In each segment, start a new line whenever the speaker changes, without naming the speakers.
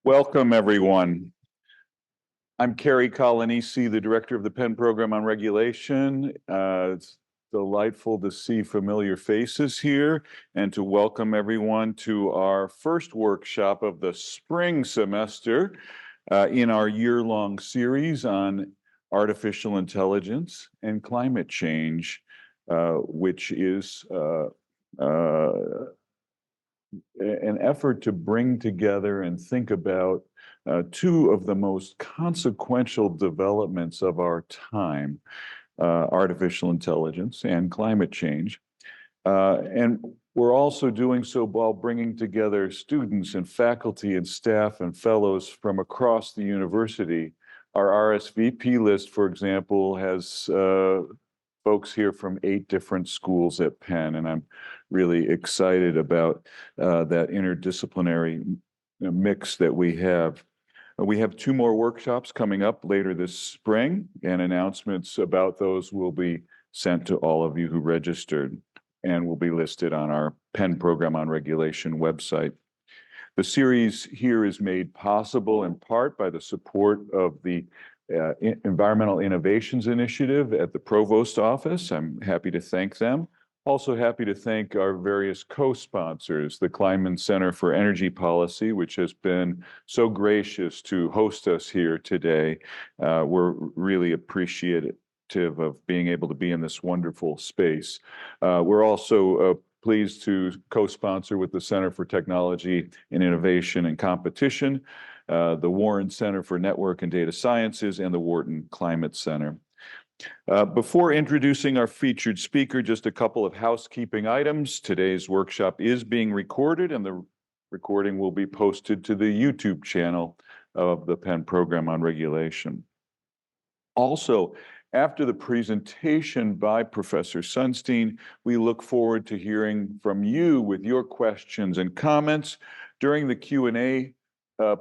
Welcome, everyone. I'm Kerry Colanisi, the director of the Penn Program on Regulation. It's delightful to see familiar faces here and to welcome everyone to our first workshop of the spring semester in our year-long series on artificial intelligence and climate change, which is an effort to bring together and think about two of the most consequential developments of our time, artificial intelligence and climate change. And we're also doing so while bringing together students and faculty and staff and fellows from across the university. Our RSVP list, for example, has folks here from 8 different schools at Penn, and I'm really excited about that interdisciplinary mix that we have. We have 2 more workshops coming up later this spring, and announcements about those will be sent to all of you who registered and will be listed on our Penn Program on Regulation website. The series here is made possible in part by the support of the Environmental Innovations Initiative at the Provost Office. I'm happy to thank them. Also happy to thank our various co-sponsors, the Kleinman Center for Energy Policy, which has been so gracious to host us here today. We're really appreciative of being able to be in this wonderful space. We're also pleased to co-sponsor with the Center for Technology and Innovation and Competition, the Warren Center for Network and Data Sciences, and the Wharton Climate Center. Before introducing our featured speaker, just a couple of housekeeping items. Today's workshop is being recorded, and the recording will be posted to the YouTube channel of the Penn Program on Regulation. Also, after the presentation by Professor Sunstein, we look forward to hearing from you with your questions and comments during the Q&A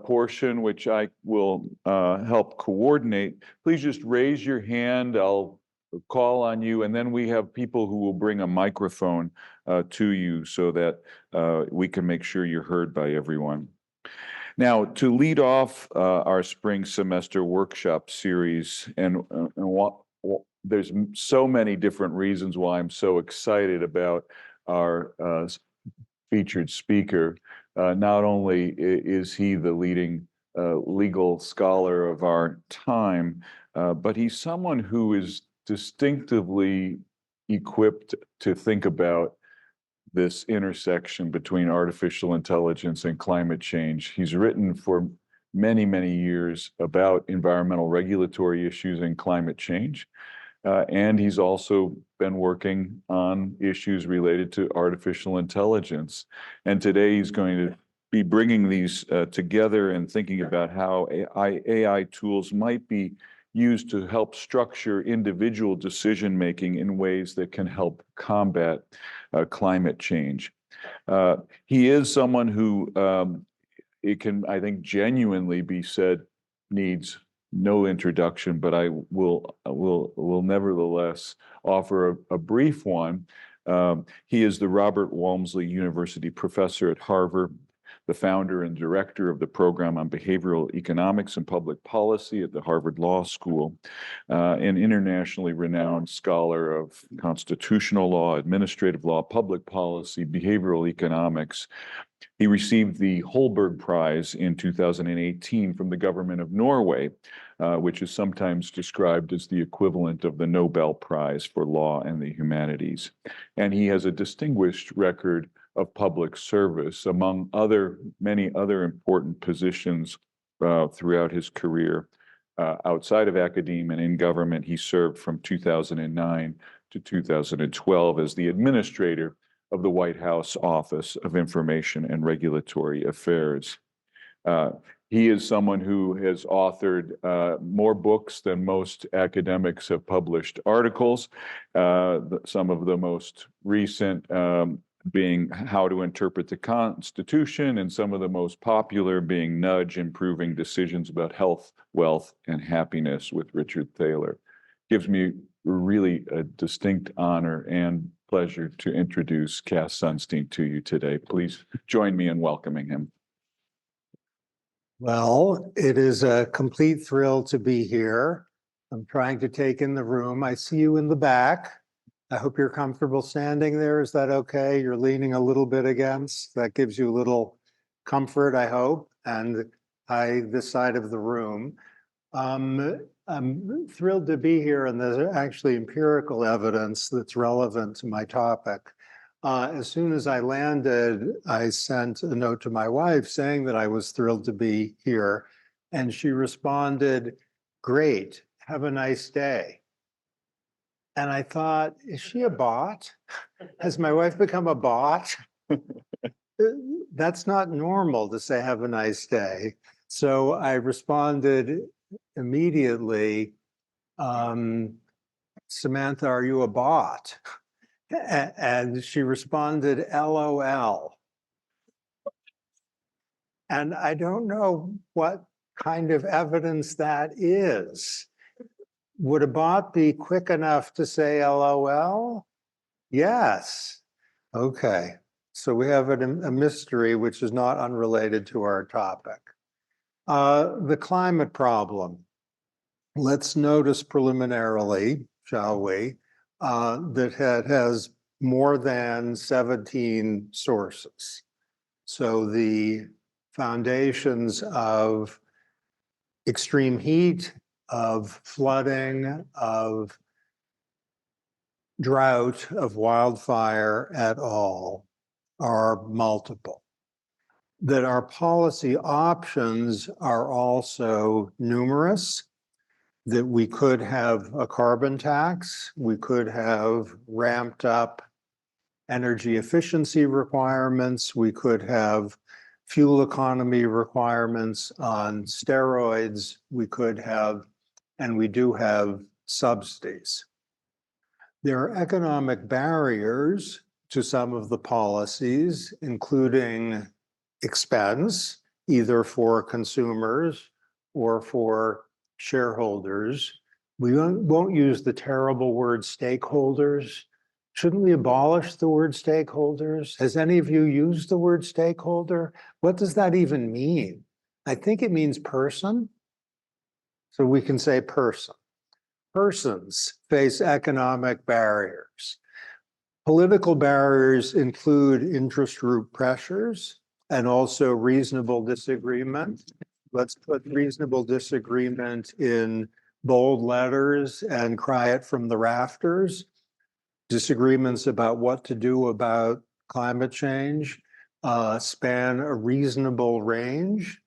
portion, which I will help coordinate. Please just raise your hand. I'll call on you, and then we have people who will bring a microphone to you so that we can make sure you're heard by everyone. Now, to lead off our spring semester workshop series, and there's so many different reasons why I'm so excited about our featured speaker. Not only is he the leading legal scholar of our time, but he's someone who is distinctively equipped to think about this intersection between artificial intelligence and climate change. He's written for many, many years about environmental regulatory issues and climate change. And he's also been working on issues related to artificial intelligence. And today he's going to be bringing these together and thinking about how AI tools might be used to help structure individual decision-making in ways that can help combat climate change. He is someone who it can, I think, genuinely be said needs no introduction, but I will nevertheless offer a brief one. He is the Robert Walmsley University Professor at Harvard, the founder and director of the program on behavioral economics and public policy at the Harvard Law School, an internationally renowned scholar of constitutional law, administrative law, public policy, behavioral economics. He received the Holberg Prize in 2018 from the government of Norway, which is sometimes described as the equivalent of the Nobel Prize for Law and the Humanities. And he has a distinguished record of public service, among many other important positions throughout his career. Outside of academia and in government, he served from 2009 to 2012 as the administrator of the White House Office of Information and Regulatory Affairs. He is someone who has authored more books than most academics have published articles, some of the most recent being How to Interpret the Constitution, and some of the most popular being Nudge: Improving Decisions About Health, Wealth, and Happiness with Richard Thaler. Gives me really a distinct honor and pleasure to introduce Cass Sunstein to you today. Please join me in welcoming him.
Well, it is a complete thrill to be here. I'm trying to take in the room. I see you in the back. I hope you're comfortable standing there. Is that okay? You're leaning a little bit against. That gives you a little comfort, I hope. And this side of the room. I'm thrilled to be here, and there's actually empirical evidence that's relevant to my topic. As soon as I landed, I sent a note to my wife saying that I was thrilled to be here, and she responded, "Great, have a nice day." And I thought, is she a bot? Has my wife become a bot? That's not normal to say, "Have a nice day." So I responded immediately, "Samantha, are you a bot?" And she responded, "LOL." And I don't know what kind of evidence that is. Would a bot be quick enough to say LOL? Yes. Okay. So we have a mystery which is not unrelated to our topic. The climate problem. Let's notice preliminarily, shall we, that it has more than 17 sources. So the foundations of extreme heat, of flooding, of drought, of wildfire et al. Are multiple. That our policy options are also numerous, that we could have a carbon tax, we could have ramped up energy efficiency requirements, we could have fuel economy requirements on steroids, we could have, and we do have, subsidies. There are economic barriers to some of the policies, including expense, either for consumers or for shareholders. We won't use the terrible word stakeholders. Shouldn't we abolish the word stakeholders? Has any of you used the word stakeholder? What does that even mean? I think it means person. So we can say person. Persons face economic barriers. Political barriers include interest group pressures and also reasonable disagreement. Let's put reasonable disagreement in bold letters and cry it from the rafters. Disagreements about what to do about climate change span a reasonable range.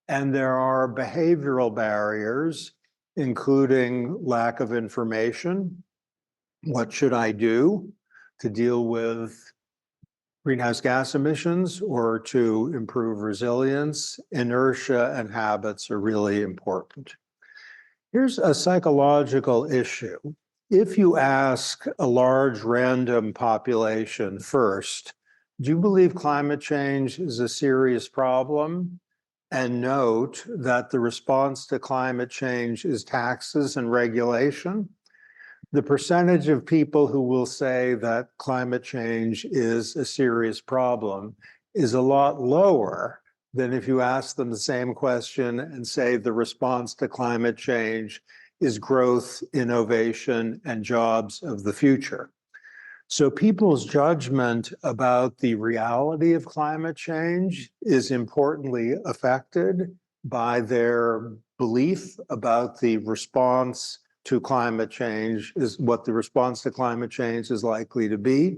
And there are behavioral barriers, including lack of information. What should I do to deal with greenhouse gas emissions or to improve resilience? Inertia and habits are really important. Here's a psychological issue. If you ask a large random population first, do you believe climate change is a serious problem? And note that the response to climate change is taxes and regulation. The percentage of people who will say that climate change is a serious problem is a lot lower than if you ask them the same question and say the response to climate change is growth, innovation, and jobs of the future. So people's judgment about the reality of climate change is importantly affected by their belief about the response to climate change, is what the response to climate change is likely to be,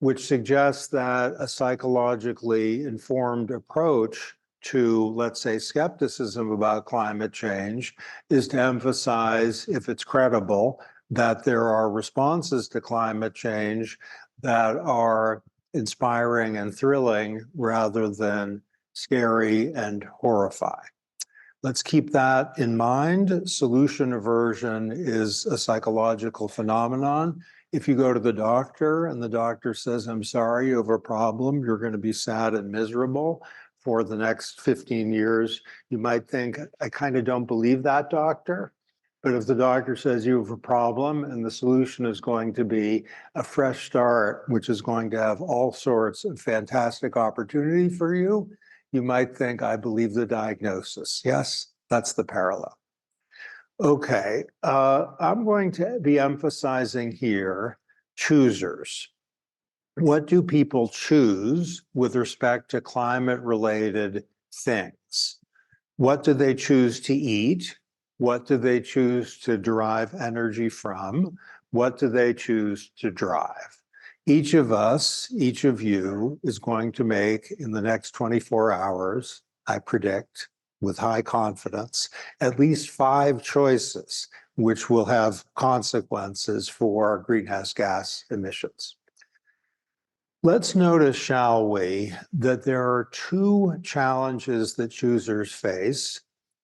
which suggests that a psychologically informed approach to, let's say, skepticism about climate change is to emphasize, if it's credible, that there are responses to climate change that are inspiring and thrilling rather than scary and horrifying. Let's keep that in mind. Solution aversion is a psychological phenomenon. If you go to the doctor and the doctor says, "I'm sorry, you have a problem," you're going to be sad and miserable for the next 15 years. You might think, "I kind of don't believe that doctor." But if the doctor says you have a problem and the solution is going to be a fresh start, which is going to have all sorts of fantastic opportunity for you, you might think, I believe the diagnosis. Yes, that's the parallel. Okay, I'm going to be emphasizing here choosers. What do people choose with respect to climate-related things? What do they choose to eat? What do they choose to derive energy from? What do they choose to drive? Each of us, each of you is going to make in the next 24 hours, I predict with high confidence, at least 5 choices which will have consequences for greenhouse gas emissions. Let's notice, shall we, that there are 2 challenges that choosers face.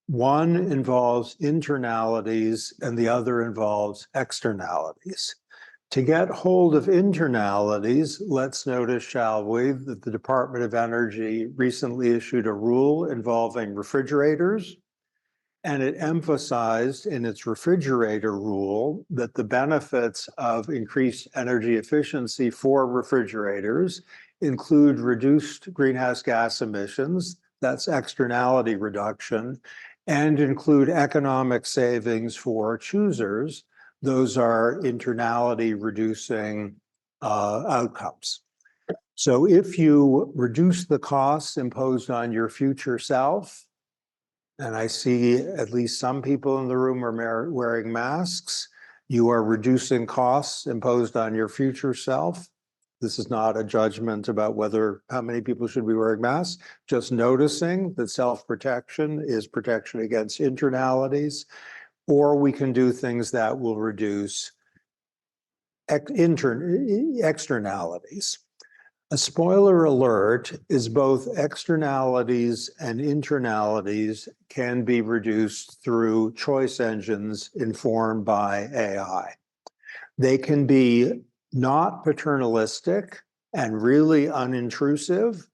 One involves internalities and the other involves externalities. To get hold of internalities, let's notice, shall we, that the Department of Energy recently issued a rule involving refrigerators, and it emphasized in its refrigerator rule that the benefits of increased energy efficiency for refrigerators include reduced greenhouse gas emissions, that's externality reduction, and include economic savings for choosers. Those are internality reducing outcomes. So if you reduce the costs imposed on your future self, and I see at least some people in the room are wearing masks, you are reducing costs imposed on your future self. This is not a judgment about how many people should be wearing masks, just noticing that self-protection is protection against internalities, or we can do things that will reduce externalities. A spoiler alert is both externalities and internalities can be reduced through choice engines informed by AI. They can be not paternalistic and really unintrusive,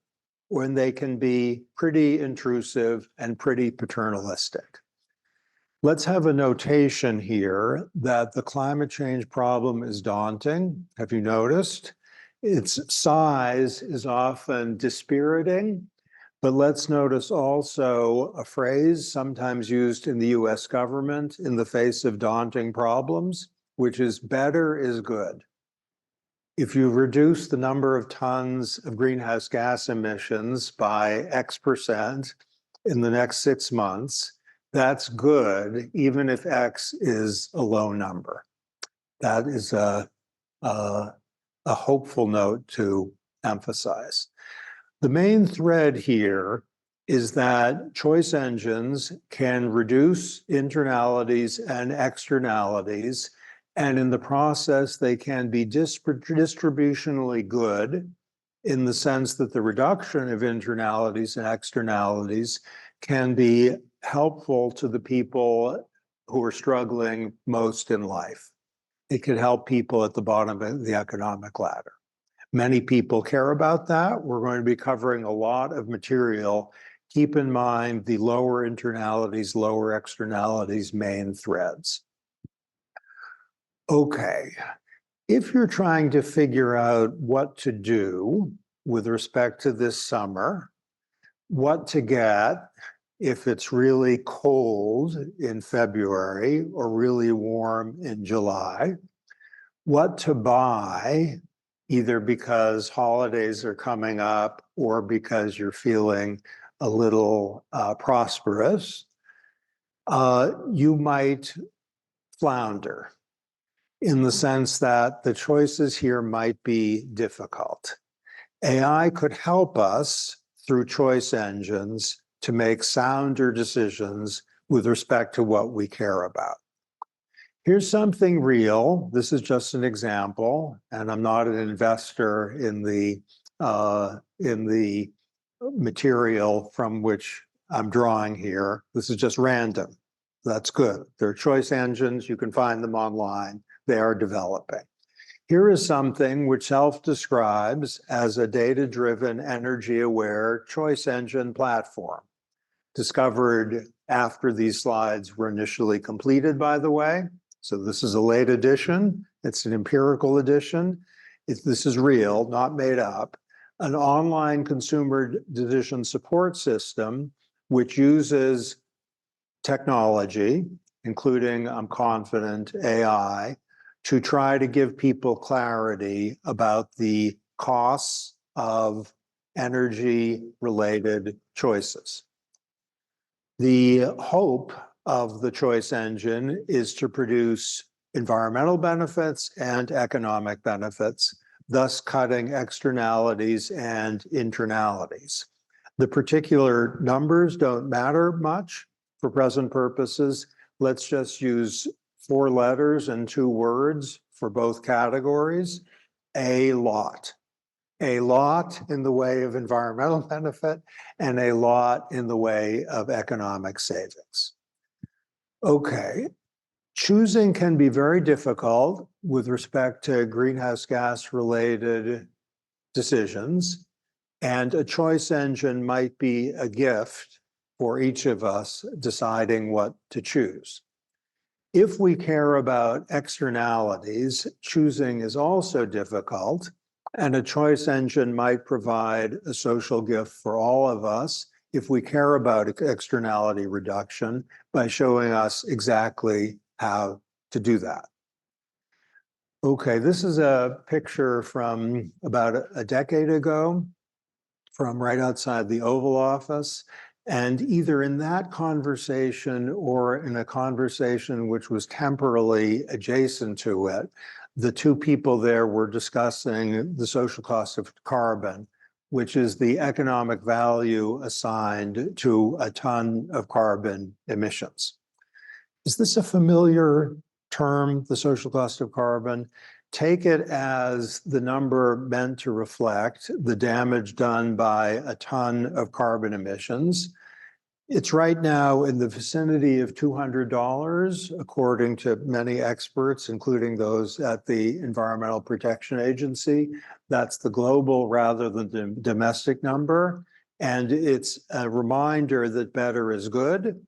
when they can be pretty intrusive and pretty paternalistic. Let's have a notation here that the climate change problem is daunting. Have you noticed? Its size is often dispiriting, but let's notice also a phrase sometimes used in the US government in the face of daunting problems, which is better is good. If you reduce the number of tons of greenhouse gas emissions by X% in the next 6 months, that's good, even if X is a low number. That is a hopeful note to emphasize. The main thread here is that choice engines can reduce internalities and externalities, and in the process, they can be distributionally good in the sense that the reduction of internalities and externalities can be helpful to the people who are struggling most in life. It could help people at the bottom of the economic ladder. Many people care about that. We're going to be covering a lot of material. Keep in mind the lower internalities, lower externalities main threads. Okay, if you're trying to figure out what to do with respect to this summer, what to get if it's really cold in February or really warm in July, what to buy, either because holidays are coming up or because you're feeling a little prosperous, you might flounder in the sense that the choices here might be difficult. AI could help us through choice engines to make sounder decisions with respect to what we care about. Here's something real. This is just an example, and I'm not an investor in the material from which I'm drawing here. This is just random. That's good. There are choice engines. You can find them online. They are developing. Here is something which self-describes as a data-driven, energy-aware choice engine platform, discovered after these slides were initially completed, by the way. So this is a late edition. It's an empirical edition. This is real, not made up. an online consumer decision support system, which uses technology, including, I'm confident, AI, to try to give people clarity about the costs of energy-related choices. The hope of the choice engine is to produce environmental benefits and economic benefits, thus cutting externalities and internalities. The particular numbers don't matter much for present purposes. Let's just use 4 letters and 2 words for both categories. A lot. A lot in the way of environmental benefit and a lot in the way of economic savings. Okay, choosing can be very difficult with respect to greenhouse gas related decisions, and a choice engine might be a gift for each of us deciding what to choose. If we care about externalities, choosing is also difficult, and a choice engine might provide a social gift for all of us if we care about externality reduction by showing us exactly how to do that. Okay, this is a picture from about a decade ago from right outside the Oval Office. And either in that conversation or in a conversation which was temporally adjacent to it, the 2 people there were discussing the social cost of carbon, which is the economic value assigned to a ton of carbon emissions. Is this a familiar term, the social cost of carbon? Take it as the number meant to reflect the damage done by a ton of carbon emissions. It's right now in the vicinity of $200, according to many experts, including those at the Environmental Protection Agency. That's the global rather than the domestic number. And it's a reminder that better is good,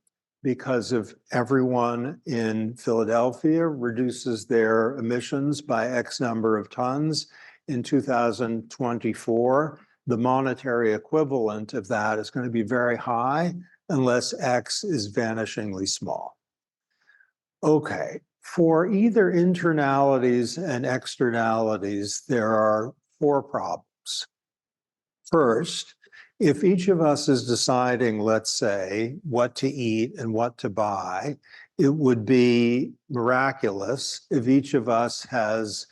because if everyone in Philadelphia reduces their emissions by X number of tons in 2024, the monetary equivalent of that is going to be very high unless X is vanishingly small. Okay, for either internalities and externalities, there are 4 problems. First, if each of us is deciding, let's say, what to eat and what to buy, it would be miraculous if each of us has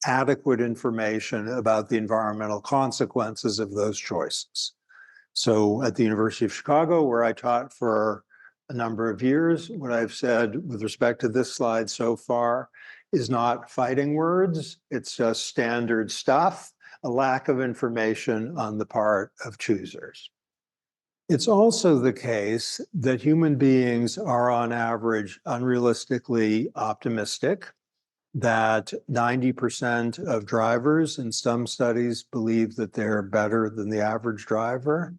adequate information about the environmental consequences of those choices. So at the University of Chicago, where I taught for a number of years, what I've said with respect to this slide so far is not fighting words, it's just standard stuff, a lack of information on the part of choosers. It's also the case that human beings are on average unrealistically optimistic, that 90% of drivers in some studies believe that they're better than the average driver,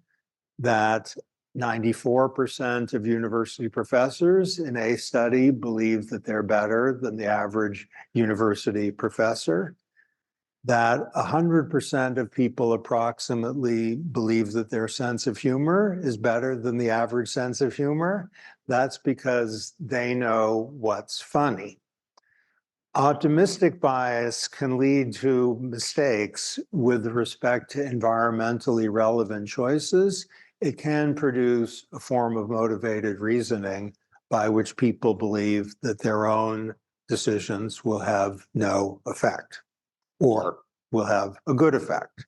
that 94% of university professors in a study believe that they're better than the average university professor, that 100% of people approximately believe that their sense of humor is better than the average sense of humor. That's because they know what's funny. Optimistic bias can lead to mistakes with respect to environmentally relevant choices. It can produce a form of motivated reasoning by which people believe that their own decisions will have no effect or will have a good effect.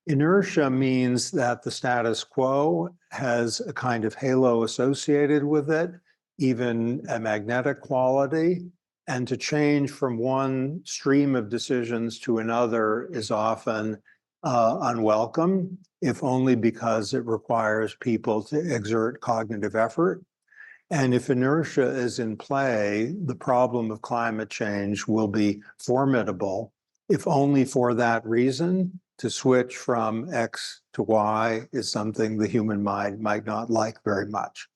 Inertia means that the status quo has a kind of halo associated with it, even a magnetic quality. And to change from one stream of decisions to another is often unwelcome, if only because it requires people to exert cognitive effort. And if inertia is in play, the problem of climate change will be formidable, if only for that reason. To switch from X to Y is something the human mind might not like very much.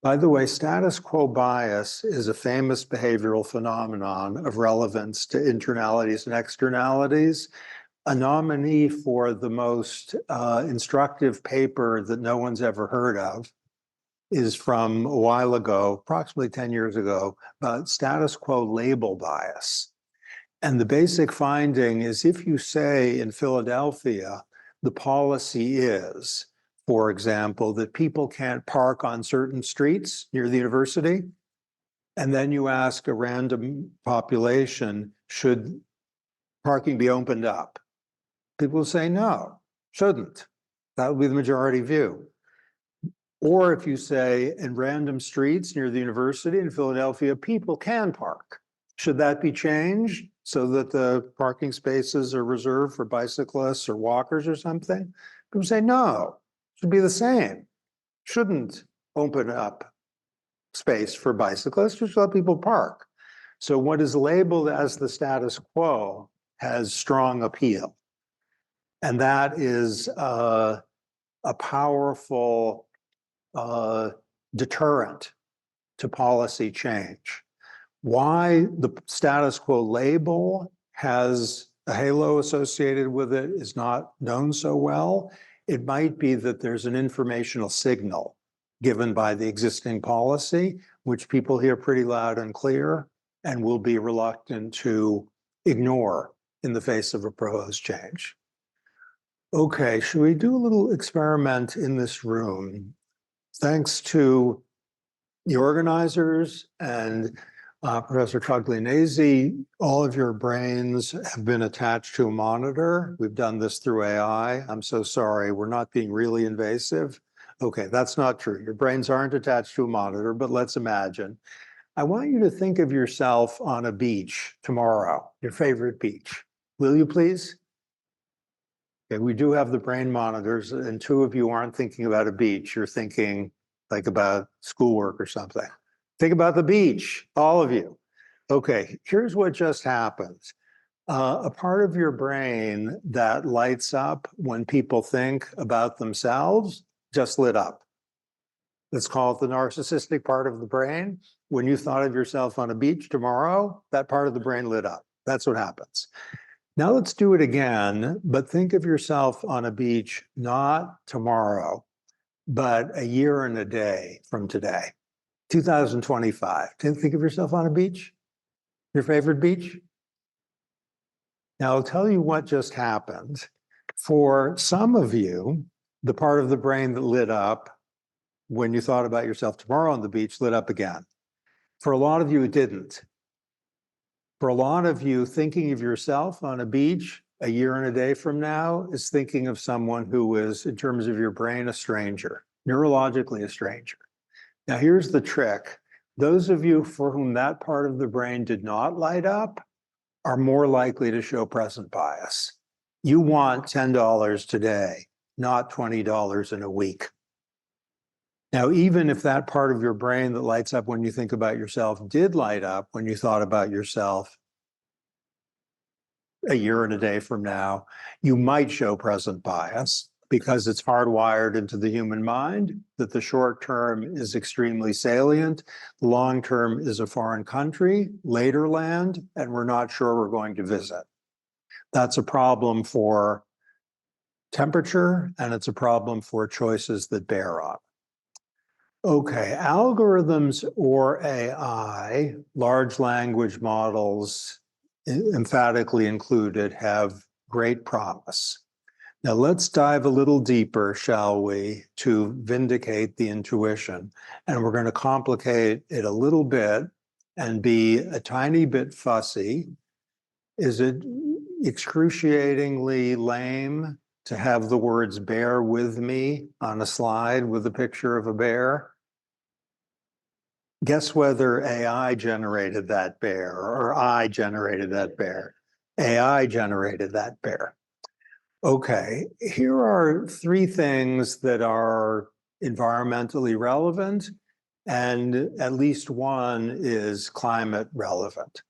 By the way, status quo bias is a famous behavioral phenomenon of relevance to internalities and externalities. a nominee for the most instructive paper that no one's ever heard of is from a while ago, approximately 10 years ago, about status quo label bias. And the basic finding is if you say in Philadelphia, the policy is, for example, that people can't park on certain streets near the university, and then you ask a random population, should parking be opened up? People will say no, shouldn't. That would be the majority view. Or if you say in random streets near the university in Philadelphia, people can park. Should that be changed so that the parking spaces are reserved for bicyclists or walkers or something? People say no, it should be the same. Shouldn't open up space for bicyclists, just let people park. So what is labeled as the status quo has strong appeal. And that is a powerful deterrent to policy change. Why the status quo label has a halo associated with it is not known so well. It might be that there's an informational signal given by the existing policy, which people hear pretty loud and clear and will be reluctant to ignore in the face of a proposed change. Okay, should we do a little experiment in this room? Thanks to the organizers and Professor Troglianese, all of your brains have been attached to a monitor. We've done this through AI. I'm so sorry, we're not being really invasive. Okay, that's not true. Your brains aren't attached to a monitor, but let's imagine. I want you to think of yourself on a beach tomorrow, your favorite beach. Will you please? Okay, we do have the brain monitors, and two of you aren't thinking about a beach. You're thinking like about schoolwork or something. Think about the beach, all of you. Okay, here's what just happened. A part of your brain that lights up when people think about themselves just lit up. Let's call it the narcissistic part of the brain. When you thought of yourself on a beach tomorrow, that part of the brain lit up. That's what happens. Now let's do it again, but think of yourself on a beach, not tomorrow, but a year and a day from today, 2025. Think of yourself on a beach, your favorite beach. Now I'll tell you what just happened. For some of you, the part of the brain that lit up when you thought about yourself tomorrow on the beach lit up again. For a lot of you, it didn't. For a lot of you, thinking of yourself on a beach a year and a day from now is thinking of someone who is, in terms of your brain, a stranger, neurologically a stranger. Now, here's the trick. Those of you for whom that part of the brain did not light up are more likely to show present bias. You want $10 today, not $20 in a week. Now, even if that part of your brain that lights up when you think about yourself did light up when you thought about yourself a year and a day from now, you might show present bias because it's hardwired into the human mind that the short term is extremely salient, the long term is a foreign country, later land, and we're not sure we're going to visit. That's a problem for temperature, and it's a problem for choices that bear on. Okay, algorithms or AI, large language models emphatically included, have great promise. Now let's dive a little deeper, shall we, to vindicate the intuition. And we're going to complicate it a little bit and be a tiny bit fussy. Is it excruciatingly lame to have the words "bear with me" on a slide with a picture of a bear? Guess whether AI generated that bear or I generated that bear. AI generated that bear. Okay, here are three things that are environmentally relevant, and at least one is climate relevant.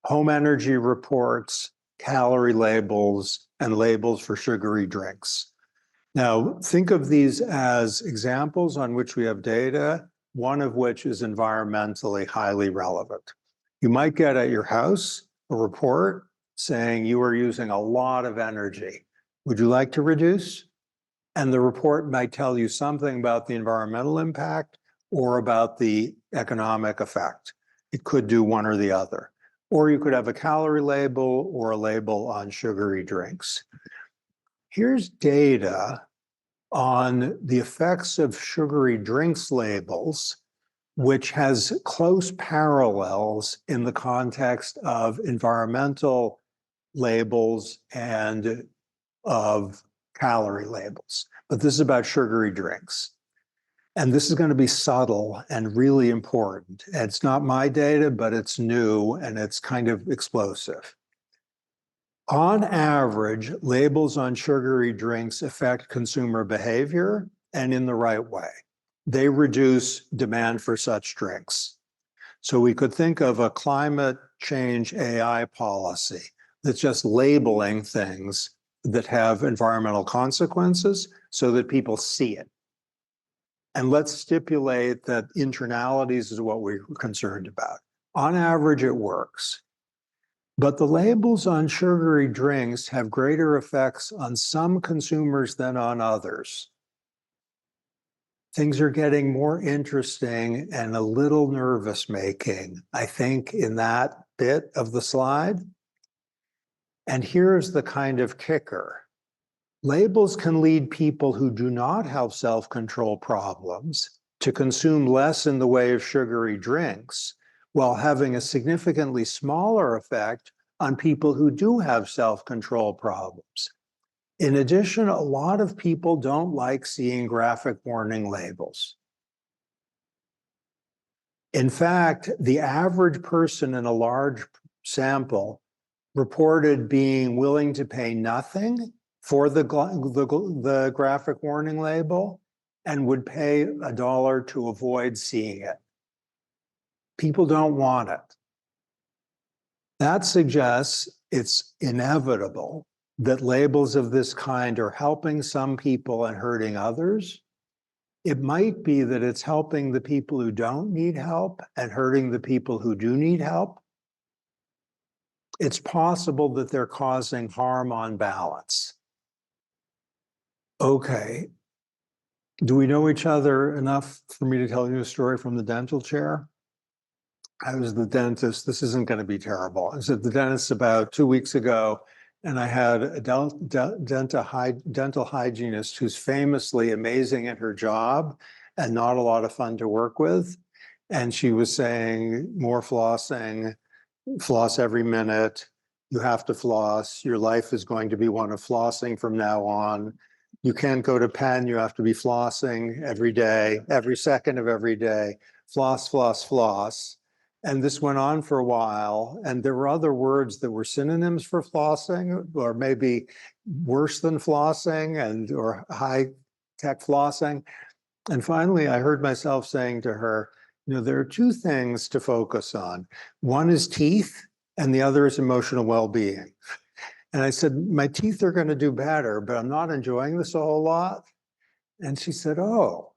Home energy reports, calorie labels, and labels for sugary drinks. Now, think of these as examples on which we have data, one of which is environmentally highly relevant. You might get at your house a report saying you are using a lot of energy. Would you like to reduce? And the report might tell you something about the environmental impact or about the economic effect. It could do one or the other. Or you could have a calorie label or a label on sugary drinks. Here's data on the effects of sugary drinks labels, which has close parallels in the context of environmental labels and of calorie labels. But this is about sugary drinks. And this is going to be subtle and really important. It's not my data, but it's new and it's kind of explosive. On average, labels on sugary drinks affect consumer behavior and in the right way. They reduce demand for such drinks. So we could think of a climate change AI policy that's just labeling things that have environmental consequences so that people see it. And let's stipulate that internalities is what we're concerned about. On average, it works. But the labels on sugary drinks have greater effects on some consumers than on others. Things are getting more interesting and a little nervous-making, I think, in that bit of the slide. And here's the kind of kicker. Labels can lead people who do not have self-control problems to consume less in the way of sugary drinks, while having a significantly smaller effect on people who do have self-control problems. In addition, a lot of people don't like seeing graphic warning labels. In fact, the average person in a large sample reported being willing to pay nothing for the graphic warning label and would pay $1 to avoid seeing it. People don't want it. That suggests it's inevitable that labels of this kind are helping some people and hurting others. It might be that it's helping the people who don't need help and hurting the people who do need help. It's possible that they're causing harm on balance. Okay. Do we know each other enough for me to tell you a story from the dental chair? I was the dentist. This isn't going to be terrible. I was at the dentist about 2 weeks ago, and I had a dental hygienist who's famously amazing at her job and not a lot of fun to work with. And she was saying, more flossing, floss every minute. You have to floss. Your life is going to be one of flossing from now on. You can't go to pen. You have to be flossing every day, every second of every day. Floss, floss, floss. And this went on for a while. And there were other words that were synonyms for flossing, or maybe worse than flossing and or high-tech flossing. And finally, I heard myself saying to her, you know, there are two things to focus on. One is teeth, and the other is emotional well-being. And I said, my teeth are going to do better, but I'm not enjoying this a whole lot. And she said, oh,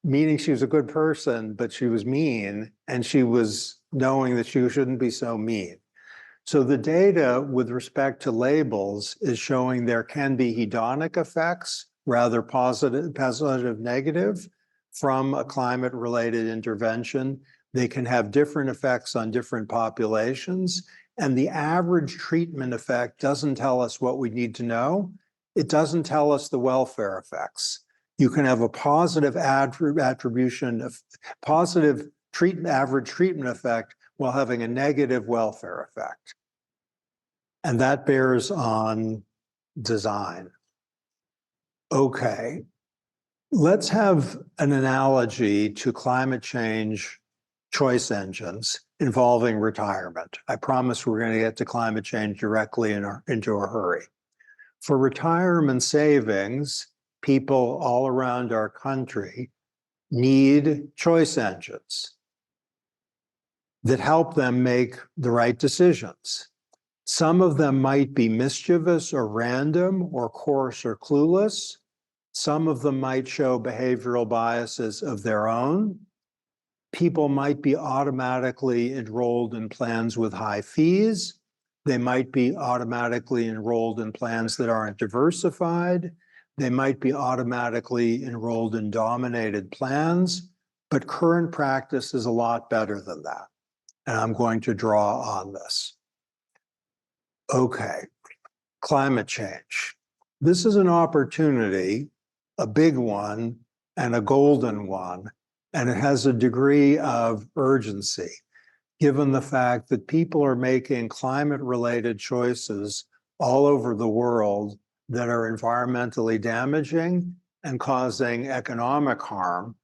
meaning she was a good person, but she was mean, and she was knowing that she shouldn't be so mean. So the data with respect to labels is showing there can be hedonic effects, rather positive, negative, from a climate-related intervention. They can have different effects on different populations, and the average treatment effect doesn't tell us what we need to know. It doesn't tell us the welfare effects. You can have a positive attribution of positive average treatment effect while having a negative welfare effect. And that bears on design. Okay, let's have an analogy to climate change choice engines involving retirement. I promise we're going to get to climate change directly into a hurry. For retirement savings, people all around our country need choice engines that help them make the right decisions. Some of them might be mischievous or random or coarse or clueless. Some of them might show behavioral biases of their own. People might be automatically enrolled in plans with high fees. They might be automatically enrolled in plans that aren't diversified. They might be automatically enrolled in dominated plans, but current practice is a lot better than that. And I'm going to draw on this. Okay, climate change. This is an opportunity, a big one and a golden one, and it has a degree of urgency, given the fact that people are making climate-related choices all over the world that are environmentally damaging and causing economic harm,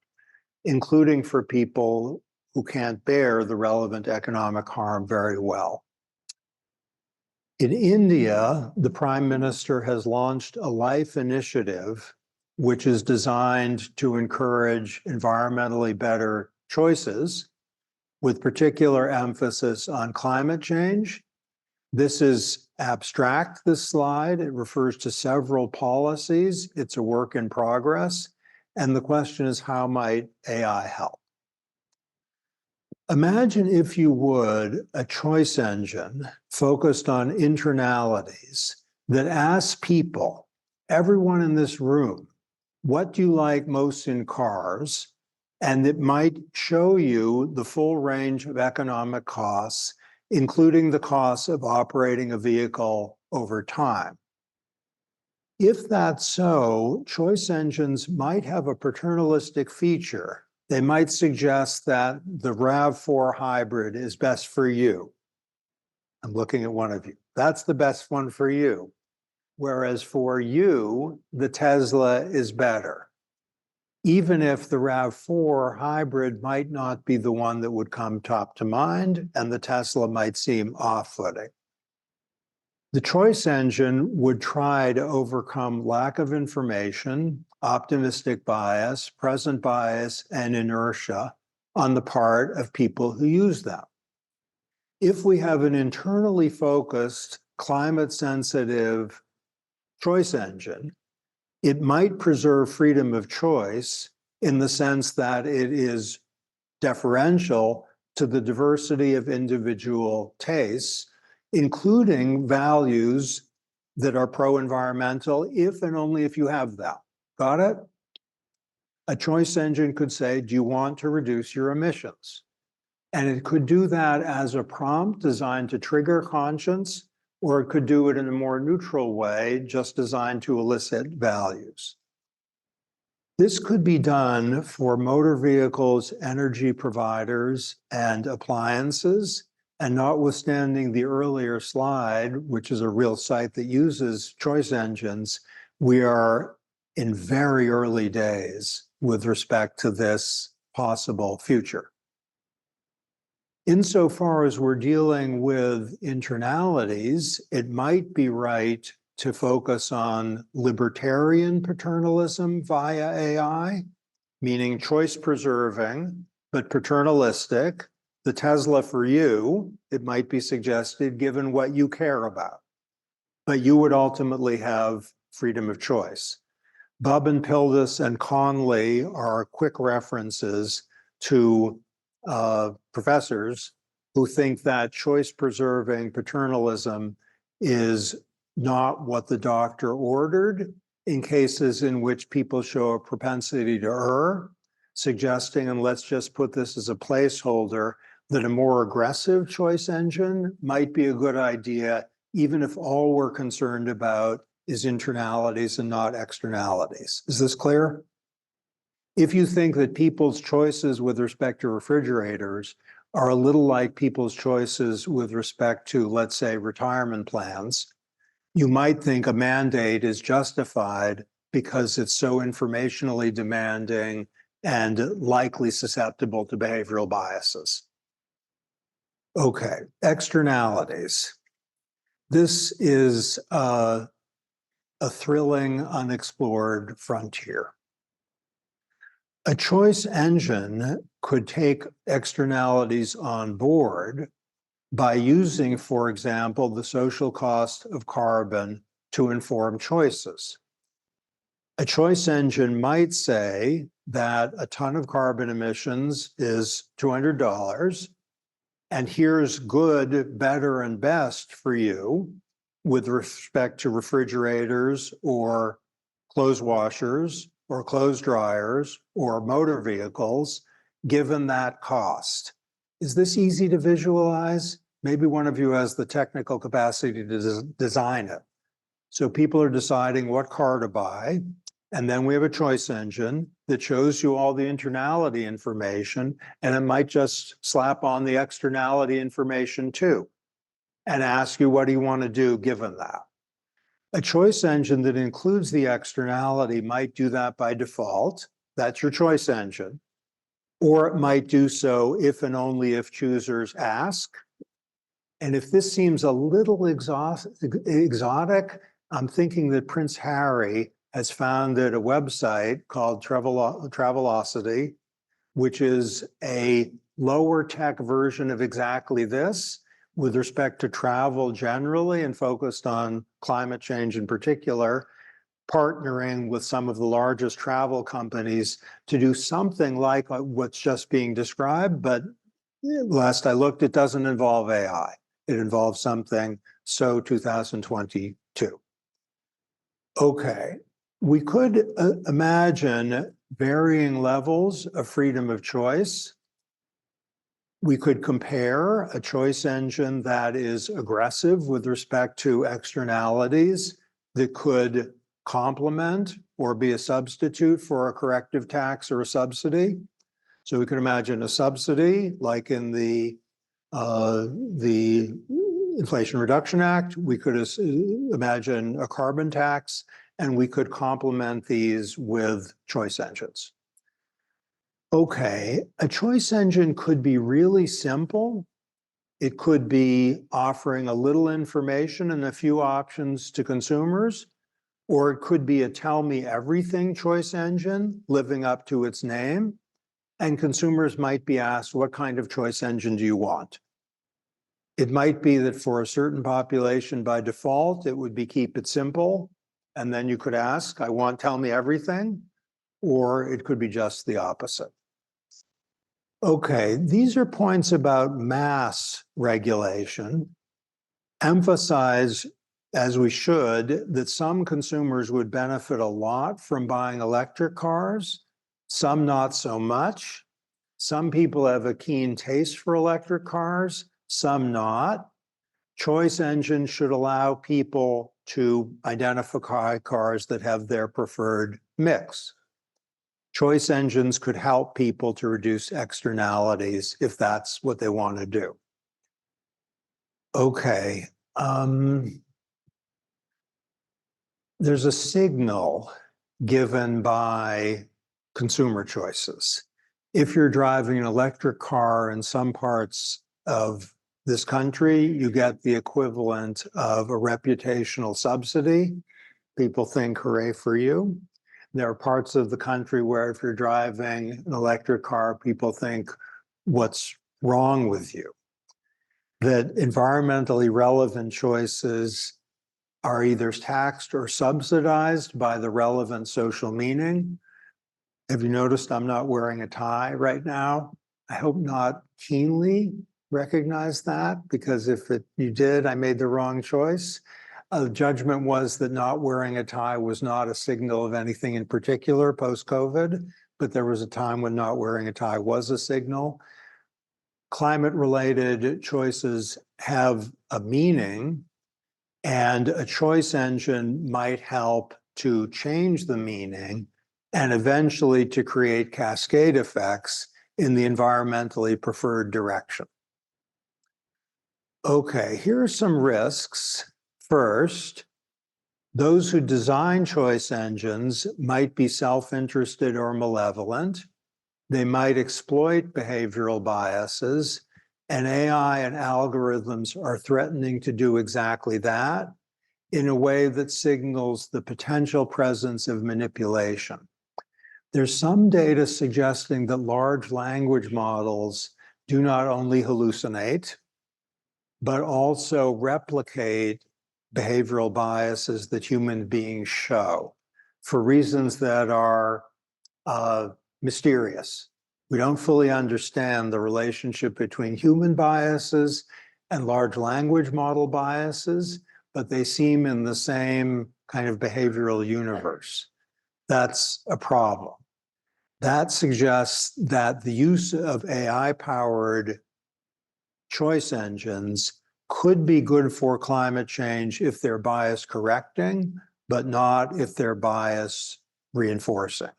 including for people who can't bear the relevant economic harm very well. In India, the Prime Minister has launched a life initiative which is designed to encourage environmentally better choices, with particular emphasis on climate change. This is abstract, this slide. It refers to several policies. It's a work in progress. And the question is, how might AI help? Imagine, if you would, a choice engine focused on internalities that asks people, everyone in this room, what do you like most in cars? And it might show you the full range of economic costs, including the costs of operating a vehicle over time. If that's so, choice engines might have a paternalistic feature. They might suggest that the RAV4 hybrid is best for you. I'm looking at one of you. That's the best one for you. Whereas for you, the Tesla is better, even if the RAV4 hybrid might not be the one that would come top to mind, and the Tesla might seem off-putting. The choice engine would try to overcome lack of information, optimistic bias, present bias, and inertia on the part of people who use them. If we have an internally focused, climate-sensitive choice engine, it might preserve freedom of choice in the sense that it is deferential to the diversity of individual tastes, including values that are pro-environmental, if and only if you have them. Got it? A choice engine could say, do you want to reduce your emissions? And it could do that as a prompt designed to trigger conscience, or it could do it in a more neutral way, just designed to elicit values. This could be done for motor vehicles, energy providers, and appliances. And notwithstanding the earlier slide, which is a real site that uses choice engines, we are in very early days with respect to this possible future. Insofar as we're dealing with internalities, it might be right to focus on libertarian paternalism via AI, meaning choice preserving, but paternalistic. The Tesla for you, it might be suggested, given what you care about. But you would ultimately have freedom of choice. Bubbin, Pildes, and Conley are quick references to professors who think that choice-preserving paternalism is not what the doctor ordered in cases in which people show a propensity to err, suggesting, and let's just put this as a placeholder, that a more aggressive choice engine might be a good idea, even if all we're concerned about is internalities and not externalities. Is this clear? If you think that people's choices with respect to refrigerators are a little like people's choices with respect to, let's say, retirement plans, you might think a mandate is justified because it's so informationally demanding and likely susceptible to behavioral biases. Okay, externalities. This is a thrilling, unexplored frontier. A choice engine could take externalities on board by using, for example, the social cost of carbon to inform choices. A choice engine might say that a ton of carbon emissions is $200, And here's good, better, and best for you with respect to refrigerators or clothes washers or clothes dryers or motor vehicles, given that cost. Is this easy to visualize? Maybe one of you has the technical capacity to design it. So people are deciding what car to buy. And then we have a choice engine that shows you all the internality information, and it might just slap on the externality information too, and ask you what do you want to do given that. A choice engine that includes the externality might do that by default. That's your choice engine. Or it might do so if and only if choosers ask. And if this seems a little exotic, I'm thinking that Prince Harry has founded a website called Travelocity, which is a lower tech version of exactly this with respect to travel generally and focused on climate change in particular, partnering with some of the largest travel companies to do something like what's just being described. But last I looked, it doesn't involve AI. It involves something so 2022. Okay, we could imagine varying levels of freedom of choice. We could compare a choice engine that is aggressive with respect to externalities that could complement or be a substitute for a corrective tax or a subsidy. So we could imagine a subsidy like in the Inflation Reduction Act. We could imagine a carbon tax, and we could complement these with choice engines. Okay, a choice engine could be really simple. It could be offering a little information and a few options to consumers, or it could be a tell me everything choice engine living up to its name. And consumers might be asked, what kind of choice engine do you want? It might be that for a certain population by default, it would be keep it simple. And then you could ask, I want tell me everything, or it could be just the opposite. Okay, these are points about mass regulation. Emphasize, as we should, that some consumers would benefit a lot from buying electric cars, some not so much. Some people have a keen taste for electric cars, some not. Choice engine should allow people to identify cars that have their preferred mix. Choice engines could help people to reduce externalities if that's what they want to do. Okay. There's a signal given by consumer choices. If you're driving an electric car in some parts of this country, you get the equivalent of a reputational subsidy. People think, hooray for you. There are parts of the country where if you're driving an electric car, people think, what's wrong with you? That environmentally relevant choices are either taxed or subsidized by the relevant social meaning. Have you noticed I'm not wearing a tie right now? I hope not keenly recognize that, because if you did, I made the wrong choice. The judgment was that not wearing a tie was not a signal of anything in particular post-COVID, but there was a time when not wearing a tie was a signal. Climate-related choices have a meaning, and a choice engine might help to change the meaning and eventually to create cascade effects in the environmentally preferred direction. Okay, here are some risks. First, those who design choice engines might be self-interested or malevolent. They might exploit behavioral biases, and AI and algorithms are threatening to do exactly that in a way that signals the potential presence of manipulation. There's some data suggesting that large language models do not only hallucinate, but also replicate behavioral biases that human beings show for reasons that are mysterious. We don't fully understand the relationship between human biases and large language model biases, but they seem in the same kind of behavioral universe. That's a problem. That suggests that the use of AI-powered choice engines could be good for climate change if they're bias correcting, but not if they're bias reinforcing.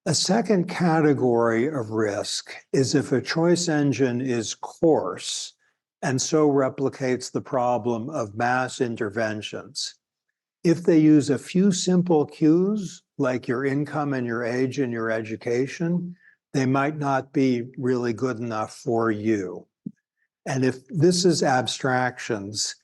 A second category of risk is if a choice engine is coarse and so replicates the problem of mass interventions. If they use a few simple cues, like your income and your age and your education, they might not be really good enough for you. And if this is abstractions,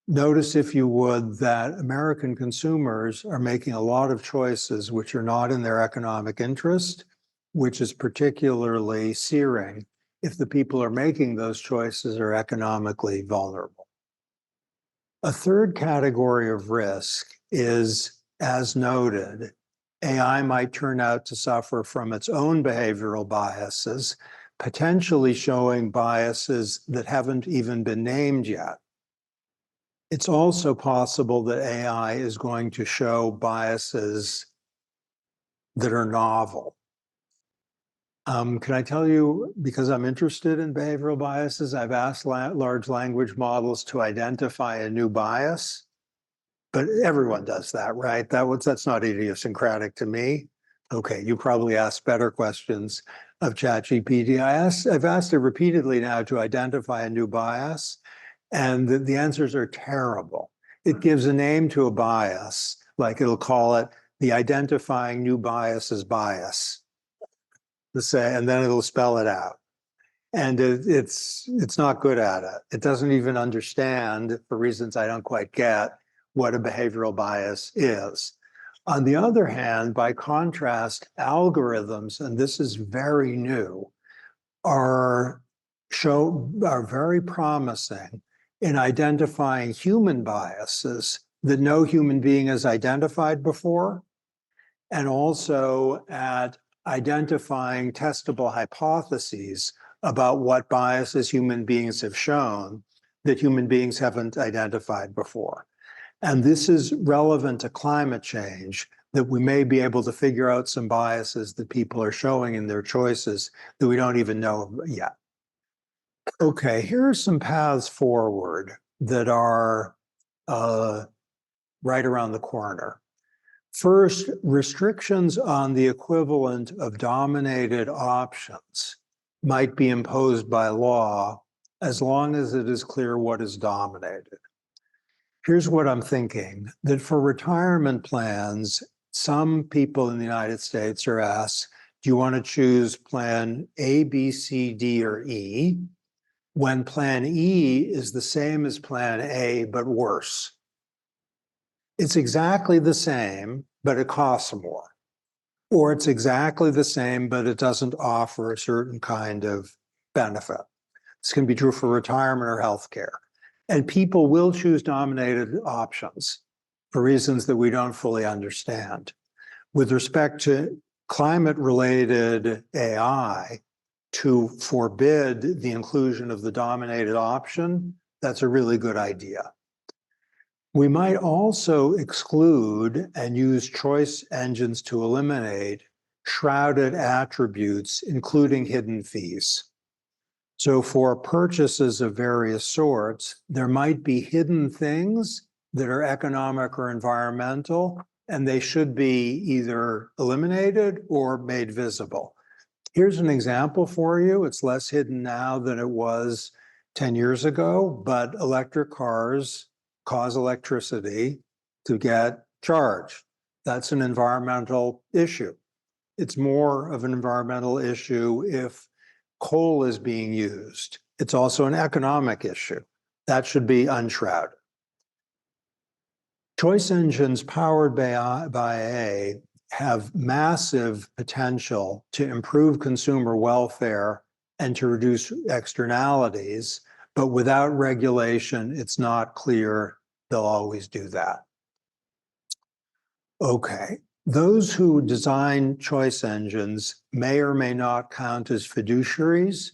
notice, if you would, that American consumers are making a lot of choices which are not in their economic interest, which is particularly searing if the people who are making those choices are economically vulnerable. A third category of risk is, as noted, AI might turn out to suffer from its own behavioral biases, potentially showing biases that haven't even been named yet. It's also possible that AI is going to show biases that are novel. Can I tell you, because I'm interested in behavioral biases, I've asked large language models to identify a new bias, but everyone does that, right? That's not idiosyncratic to me. Okay, you probably asked better questions of ChatGPT. I've asked it repeatedly now to identify a new bias, and the answers are terrible. It gives a name to a bias, like it'll call it the identifying new biases bias, and then it'll spell it out. And it's not good at it. It doesn't even understand, for reasons I don't quite get, what a behavioral bias is. On the other hand, by contrast, algorithms, and this is very new, are very promising in identifying human biases that no human being has identified before, and also at identifying testable hypotheses about what biases human beings have shown that human beings haven't identified before. And this is relevant to climate change, that we may be able to figure out some biases that people are showing in their choices that we don't even know yet. Okay, here are some paths forward that are right around the corner. First, restrictions on the equivalent of dominated options might be imposed by law as long as it is clear what is dominated. Here's what I'm thinking, that for retirement plans, some people in the United States are asked, do you want to choose plan A, B, C, D, or E? When plan E is the same as plan A, but worse. It's exactly the same, but it costs more. Or it's exactly the same, but it doesn't offer a certain kind of benefit. This can be true for retirement or healthcare. And people will choose dominated options for reasons that we don't fully understand. With respect to climate-related AI, to forbid the inclusion of the dominated option, that's a really good idea. We might also exclude and use choice engines to eliminate shrouded attributes, including hidden fees. So for purchases of various sorts, there might be hidden things that are economic or environmental, and they should be either eliminated or made visible. Here's an example for you. It's less hidden now than it was 10 years ago, but electric cars cause electricity to get charged. That's an environmental issue. It's more of an environmental issue if coal is being used. It's also an economic issue. That should be unshrouded. Choice engines powered by AI have massive potential to improve consumer welfare and to reduce externalities, but without regulation, it's not clear they'll always do that. Okay, Those who design choice engines may or may not count as fiduciaries,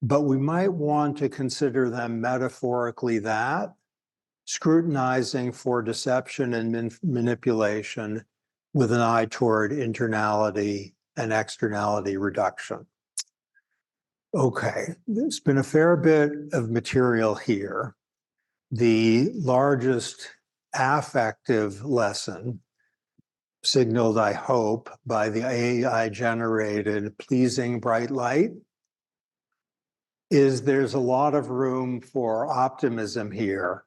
but we might want to consider them metaphorically that, scrutinizing for deception and manipulation with an eye toward internality and externality reduction. Okay, there's been a fair bit of material here. The largest affective lesson, signaled, I hope, by the AI-generated pleasing bright light, is there's a lot of room for optimism here.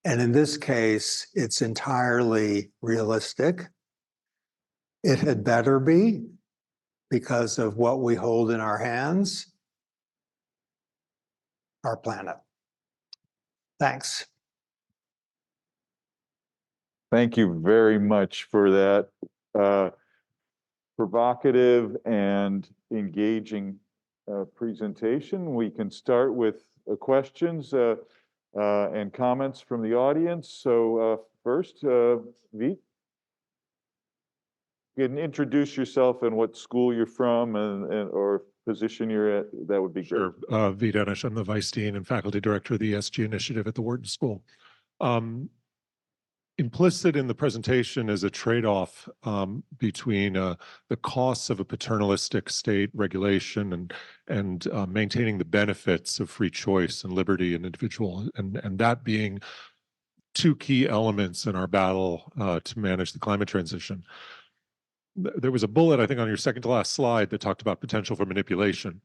And in this case, it's entirely realistic. It had better be, because of what we hold in our hands, our planet. Thanks.
Thank you very much for that provocative and engaging presentation. We can start with questions and comments from the audience. So first, Veet, you can introduce yourself and what school you're from and or position you're at. That would be great.
Sure. Veet Enish, I'm the Vice Dean and Faculty Director of the ESG Initiative at the Wharton School. Implicit in the presentation is a trade-off between the costs of a paternalistic state regulation and maintaining the benefits of free choice and liberty and individual, and that being two key elements in our battle to manage the climate transition. There was a bullet, I think, on your second to last slide that talked about potential for manipulation.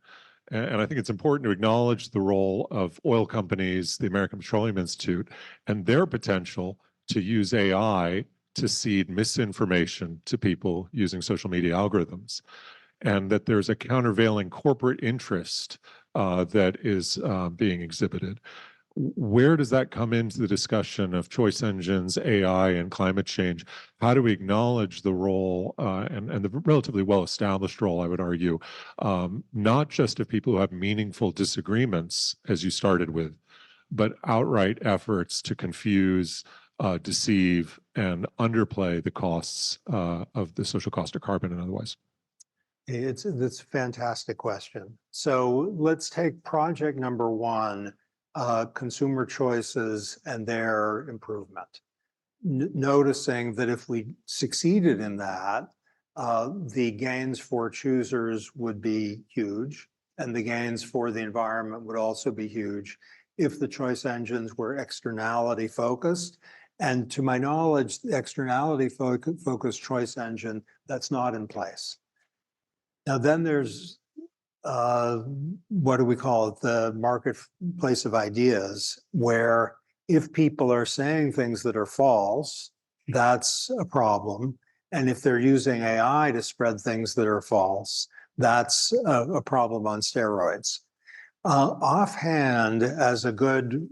And I think it's important to acknowledge the role of oil companies, the American Petroleum Institute, and their potential to use AI to seed misinformation to people using social media algorithms. And that there's a countervailing corporate interest that is being exhibited. Where does that come into the discussion of choice engines, AI, and climate change? How do we acknowledge the role and the relatively well-established role, I would argue, not just of people who have meaningful disagreements, as you started with, but outright efforts to confuse, deceive, and underplay the costs of the social cost of carbon and otherwise?
It's a fantastic question. So let's take project number one, consumer choices and their improvement. Noticing that if we succeeded in that, the gains for choosers would be huge, and the gains for the environment would also be huge if the choice engines were externality focused. And to my knowledge, the externality focused choice engine, that's not in place. Now then there's what do we call it? The marketplace of ideas, where if people are saying things that are false, that's a problem. And if they're using AI to spread things that are false, that's a problem on steroids. Offhand, as a good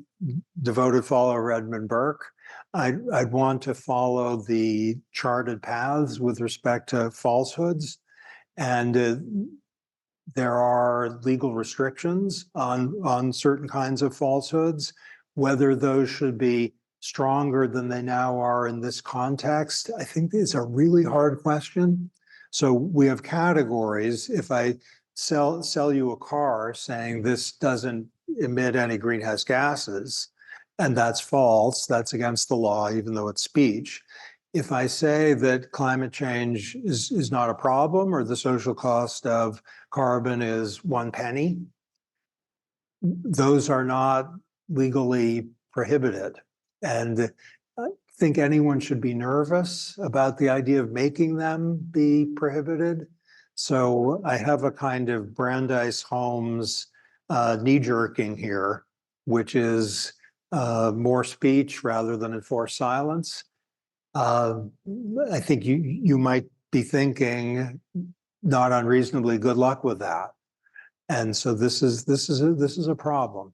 devoted follower of Edmund Burke, I'd want to follow the charted paths with respect to falsehoods. And there are legal restrictions on certain kinds of falsehoods. Whether those should be stronger than they now are in this context, I think is a really hard question. So we have categories. If I sell you a car saying this doesn't emit any greenhouse gases, and that's false, that's against the law, even though it's speech. If I say that climate change is not a problem, or the social cost of carbon is 1 penny, those are not legally prohibited. And I think anyone should be nervous about the idea of making them be prohibited. So I have a kind of Brandeis Holmes knee-jerking here, which is more speech rather than enforced silence. I think you might be thinking, not unreasonably, good luck with that. And so this is a problem.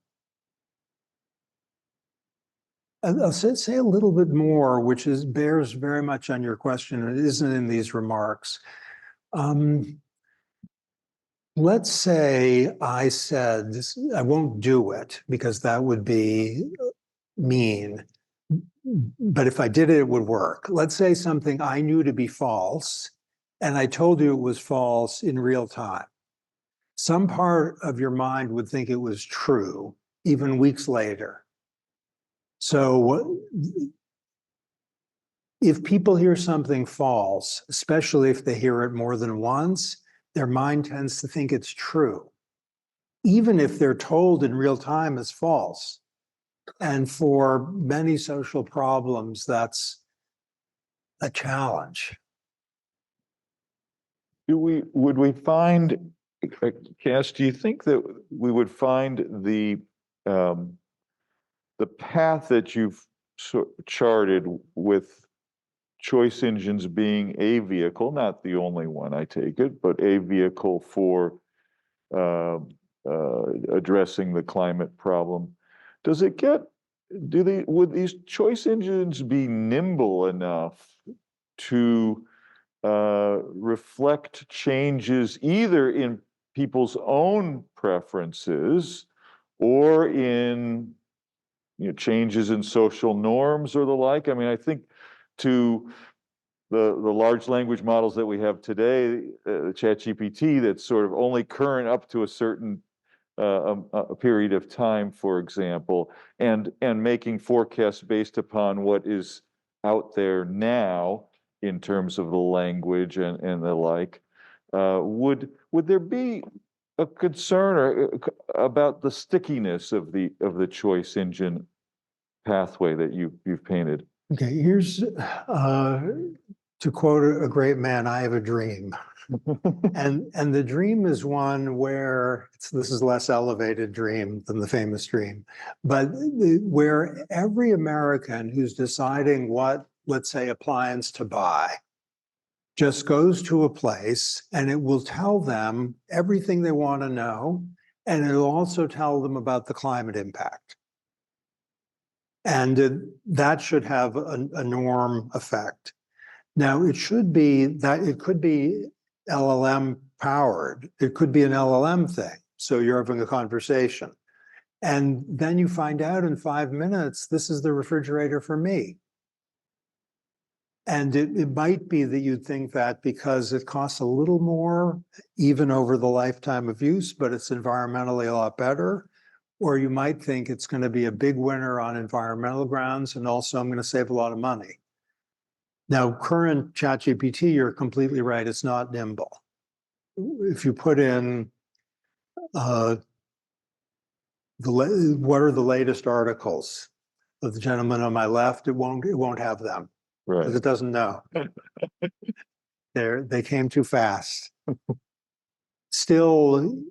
I'll say a little bit more, which bears very much on your question. It isn't in these remarks. Let's say I said, I won't do it because that would be mean, but if I did it, it would work. Let's say something I knew to be false, and I told you it was false in real time. Some part of your mind would think it was true, even weeks later. So if people hear something false, especially if they hear it more than once, their mind tends to think it's true, even if they're told in real time it's false. And for many social problems, that's a challenge.
Would we find, Cass, do you think that we would find the path that you've charted with choice engines being a vehicle, not the only one, I take it, but a vehicle for addressing the climate problem? Does it get, would these choice engines be nimble enough to reflect changes either in people's own preferences or in changes in social norms or the like? I mean, I think to the large language models that we have today, ChatGPT, that's sort of only current up to a certain a period of time, for example, and making forecasts based upon what is out there now in terms of the language and the like. Would there be a concern about the stickiness of the choice engine pathway that you've painted?
Okay, here's to quote a great man, I have a dream. And the dream is one where this is less elevated dream than the famous dream, but where every American who's deciding what, let's say, appliance to buy just goes to a place and it will tell them everything they want to know, and it'll also tell them about the climate impact. And that should have a norm effect. Now, it should be that it could be LLM powered. It could be an LLM thing. So you're having a conversation. And then you find out in 5 minutes, this is the refrigerator for me. And it might be that you'd think that because it costs a little more, even over the lifetime of use, but it's environmentally a lot better. Or you might think it's going to be a big winner on environmental grounds, and also I'm going to save a lot of money. Now, current ChatGPT, you're completely right, it's not nimble. If you put in what are the latest articles of the gentleman on my left, it won't have them.
Right.
Because it doesn't know. They came too fast. Still,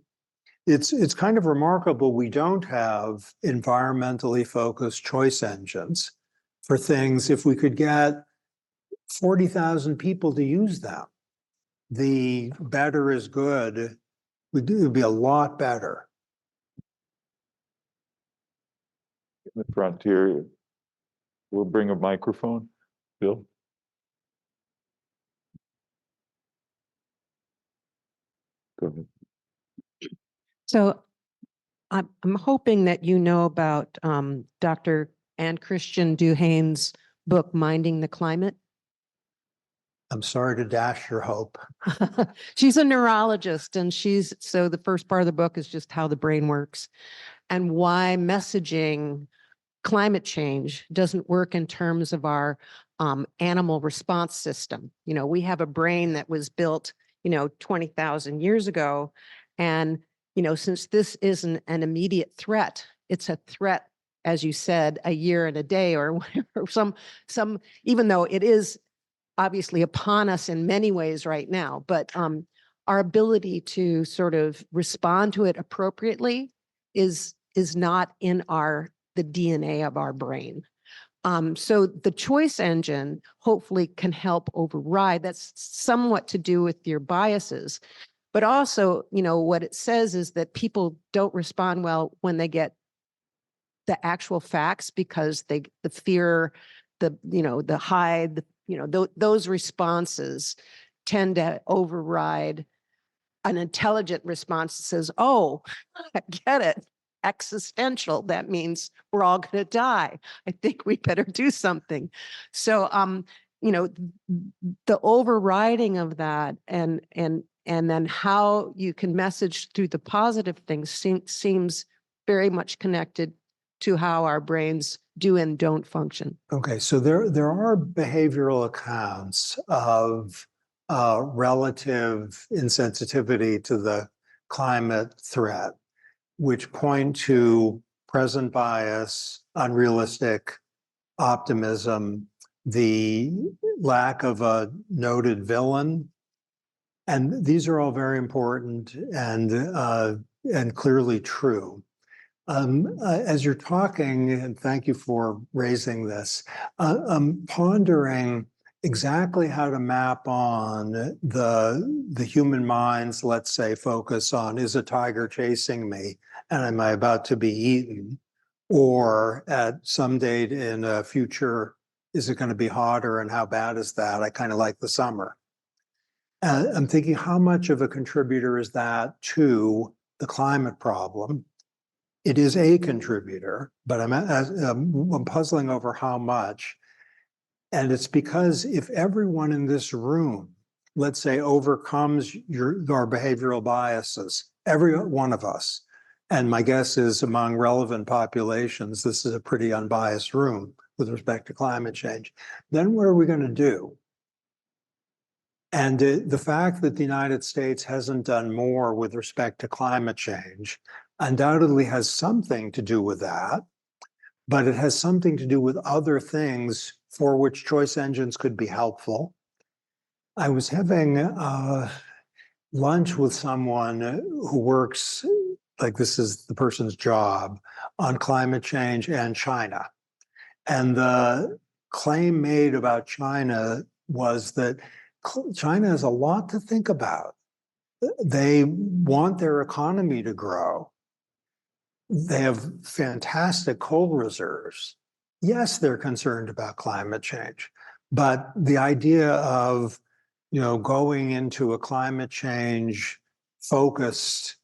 it's kind of remarkable we don't have environmentally focused choice engines for things. If we could get 40,000 people to use them, the better is good. It would be a lot better.
In the frontier, we'll bring a microphone. Bill? Go ahead.
So I'm hoping that you know about Dr. Ann Christian Duhane's book, Minding the Climate.
I'm sorry to dash your hope.
She's a neurologist, and so the first part of the book is just how the brain works and why messaging climate change doesn't work in terms of our animal response system. We have a brain that was built, 20,000 years ago. And, since this isn't an immediate threat, it's a threat, as you said, a year and a day or some, even though it is obviously upon us in many ways right now, but our ability to sort of respond to it appropriately is not in the DNA of our brain. So the choice engine hopefully can help override. That's somewhat to do with your biases, but also, what it says is that people don't respond well when they get the actual facts because the fear, the hide, those responses tend to override an intelligent response that says, oh, I get it. existential. That means we're all going to die. I think we better do something. So, you know, the overriding of that and then how you can message through the positive things seems very much connected to how our brains do and don't function.
Okay, so there are behavioral accounts of relative insensitivity to the climate threat, which point to present bias, unrealistic optimism, the lack of a noted villain. And these are all very important and clearly true. As you're talking, and thank you for raising this, I'm pondering exactly how to map on the human mind's, let's say, focus on, is a tiger chasing me and am I about to be eaten? Or at some date in a future, is it going to be hotter and how bad is that? I kind of like the summer. I'm thinking, how much of a contributor is that to the climate problem? It is a contributor, but I'm puzzling over how much. And it's because if everyone in this room, let's say, overcomes our behavioral biases, every one of us, and my guess is among relevant populations, this is a pretty unbiased room with respect to climate change, then what are we going to do? And the fact that the United States hasn't done more with respect to climate change undoubtedly has something to do with that, but it has something to do with other things for which choice engines could be helpful. I was having lunch with someone who works, like this is the person's job, on climate change and China. And the claim made about China was that China has a lot to think about. They want their economy to grow. They have fantastic coal reserves. Yes, they're concerned about climate change, but the idea of, going into a climate change focused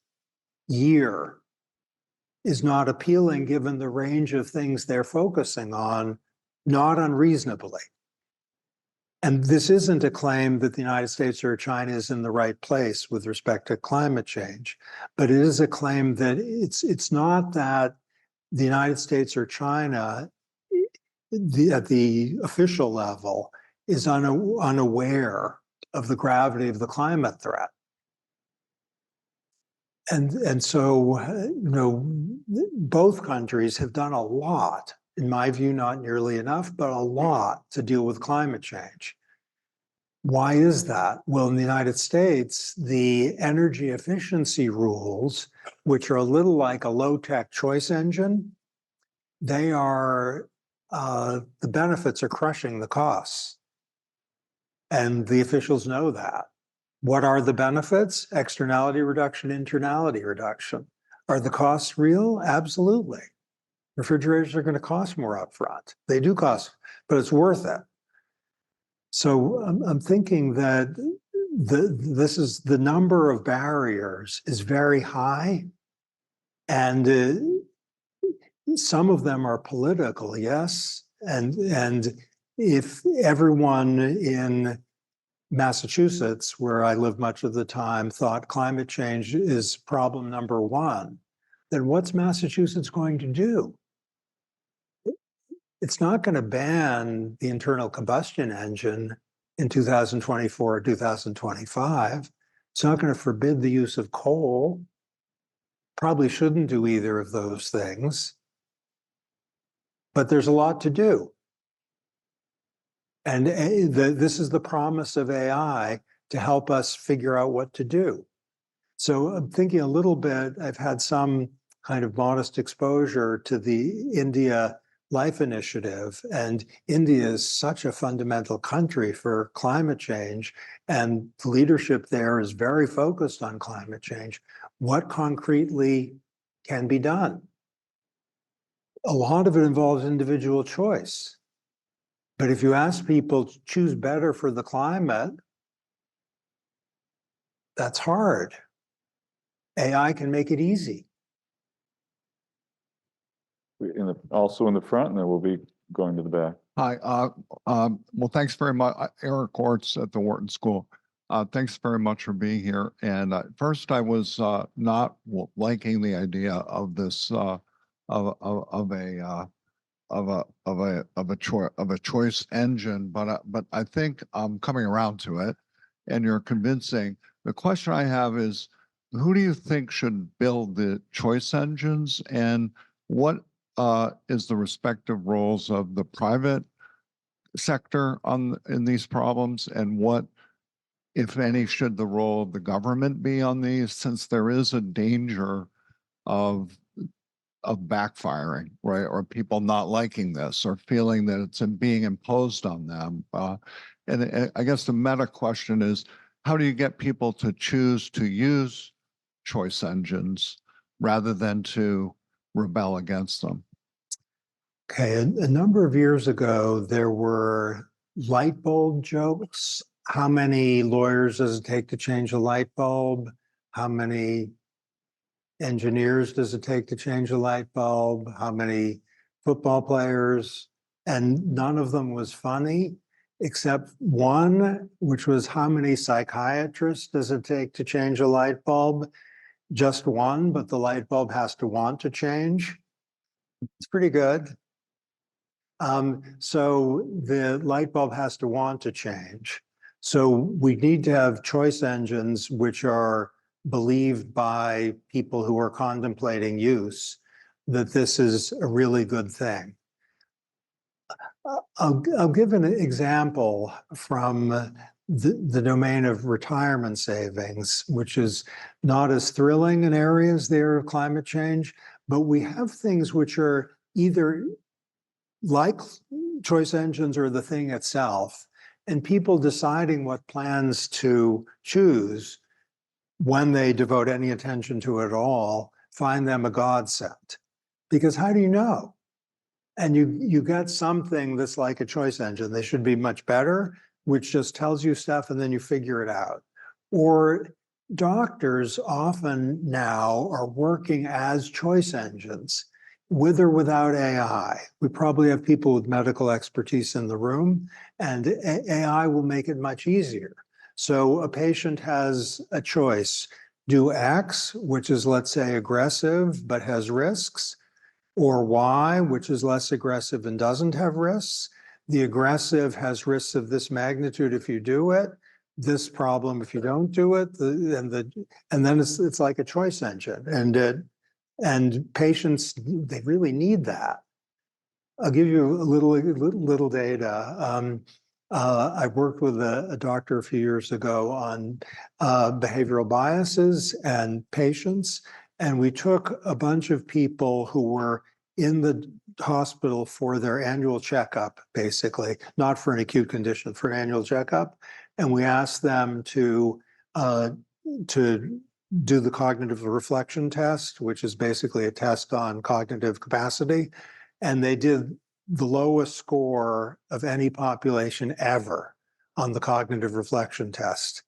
year is not appealing given the range of things they're focusing on, not unreasonably. And this isn't a claim that the United States or China is in the right place with respect to climate change, but it is a claim that it's not that the United States or China at the official level is unaware of the gravity of the climate threat. And so, both countries have done a lot, in my view, not nearly enough, but a lot to deal with climate change. Why is that? Well, in the United States, the energy efficiency rules, which are a little like a low-tech choice engine, they are, the benefits are crushing the costs. And the officials know that. What are the benefits? Externality reduction, internality reduction. Are the costs real? Absolutely. Refrigerators are going to cost more upfront. They do cost, but it's worth it. So I'm thinking that this is the number of barriers is very high, and some of them are political, yes. And if everyone in Massachusetts, where I live much of the time, thought climate change is problem number one, then what's Massachusetts going to do? It's not going to ban the internal combustion engine in 2024 or 2025. It's not going to forbid the use of coal. Probably shouldn't do either of those things. But there's a lot to do. And this is the promise of AI to help us figure out what to do. So I'm thinking a little bit, I've had some kind of modest exposure to the India Life Initiative, and India is such a fundamental country for climate change, and the leadership there is very focused on climate change. What concretely can be done? A lot of it involves individual choice. But if you ask people to choose better for the climate, that's hard. AI can make it easy.
also in the front, and then we'll be going to the back.
Hi, well, thanks very much. Eric Orts at the Wharton School. Thanks very much for being here. And first, I was not liking the idea of this of a choice engine, but I think I'm coming around to it, and you're convincing. The question I have is, who do you think should build the choice engines, and what is the respective roles of the private sector in these problems, and what, if any, should the role of the government be on these, since there is a danger of backfiring, right? Or people not liking this or feeling that it's being imposed on them. And I guess the meta question is, how do you get people to choose to use choice engines rather than to rebel against them?
Okay, a number of years ago, there were light bulb jokes. How many lawyers does it take to change a light bulb? How many engineers does it take to change a light bulb? How many football players? And none of them was funny, except one, which was how many psychiatrists does it take to change a light bulb? Just one, but the light bulb has to want to change. It's pretty good. So the light bulb has to want to change. So we need to have choice engines which are believed by people who are contemplating use that this is a really good thing. I'll give an example from the domain of retirement savings, which is not as thrilling in areas there of climate change, but we have things which are either like choice engines or the thing itself, and people deciding what plans to choose when they devote any attention to it at all, find them a godsend. Because how do you know? And you get something that's like a choice engine. They should be much better, which just tells you stuff and then you figure it out. Or doctors often now are working as choice engines, with or without AI. We probably have people with medical expertise in the room, and AI will make it much easier. So a patient has a choice: do X, which is, let's say, aggressive but has risks, or Y, which is less aggressive and doesn't have risks. The aggressive has risks of this magnitude if you do it, this problem if you don't do it, and then it's like a choice engine. And patients, they really need that. I'll give you a little data. I worked with a doctor a few years ago on behavioral biases and patients, and we took a bunch of people who were in the hospital for their annual checkup, basically, not for an acute condition, for an annual checkup, and we asked them to do the cognitive reflection test, which is basically a test on cognitive capacity. And they did the lowest score of any population ever on the cognitive reflection test.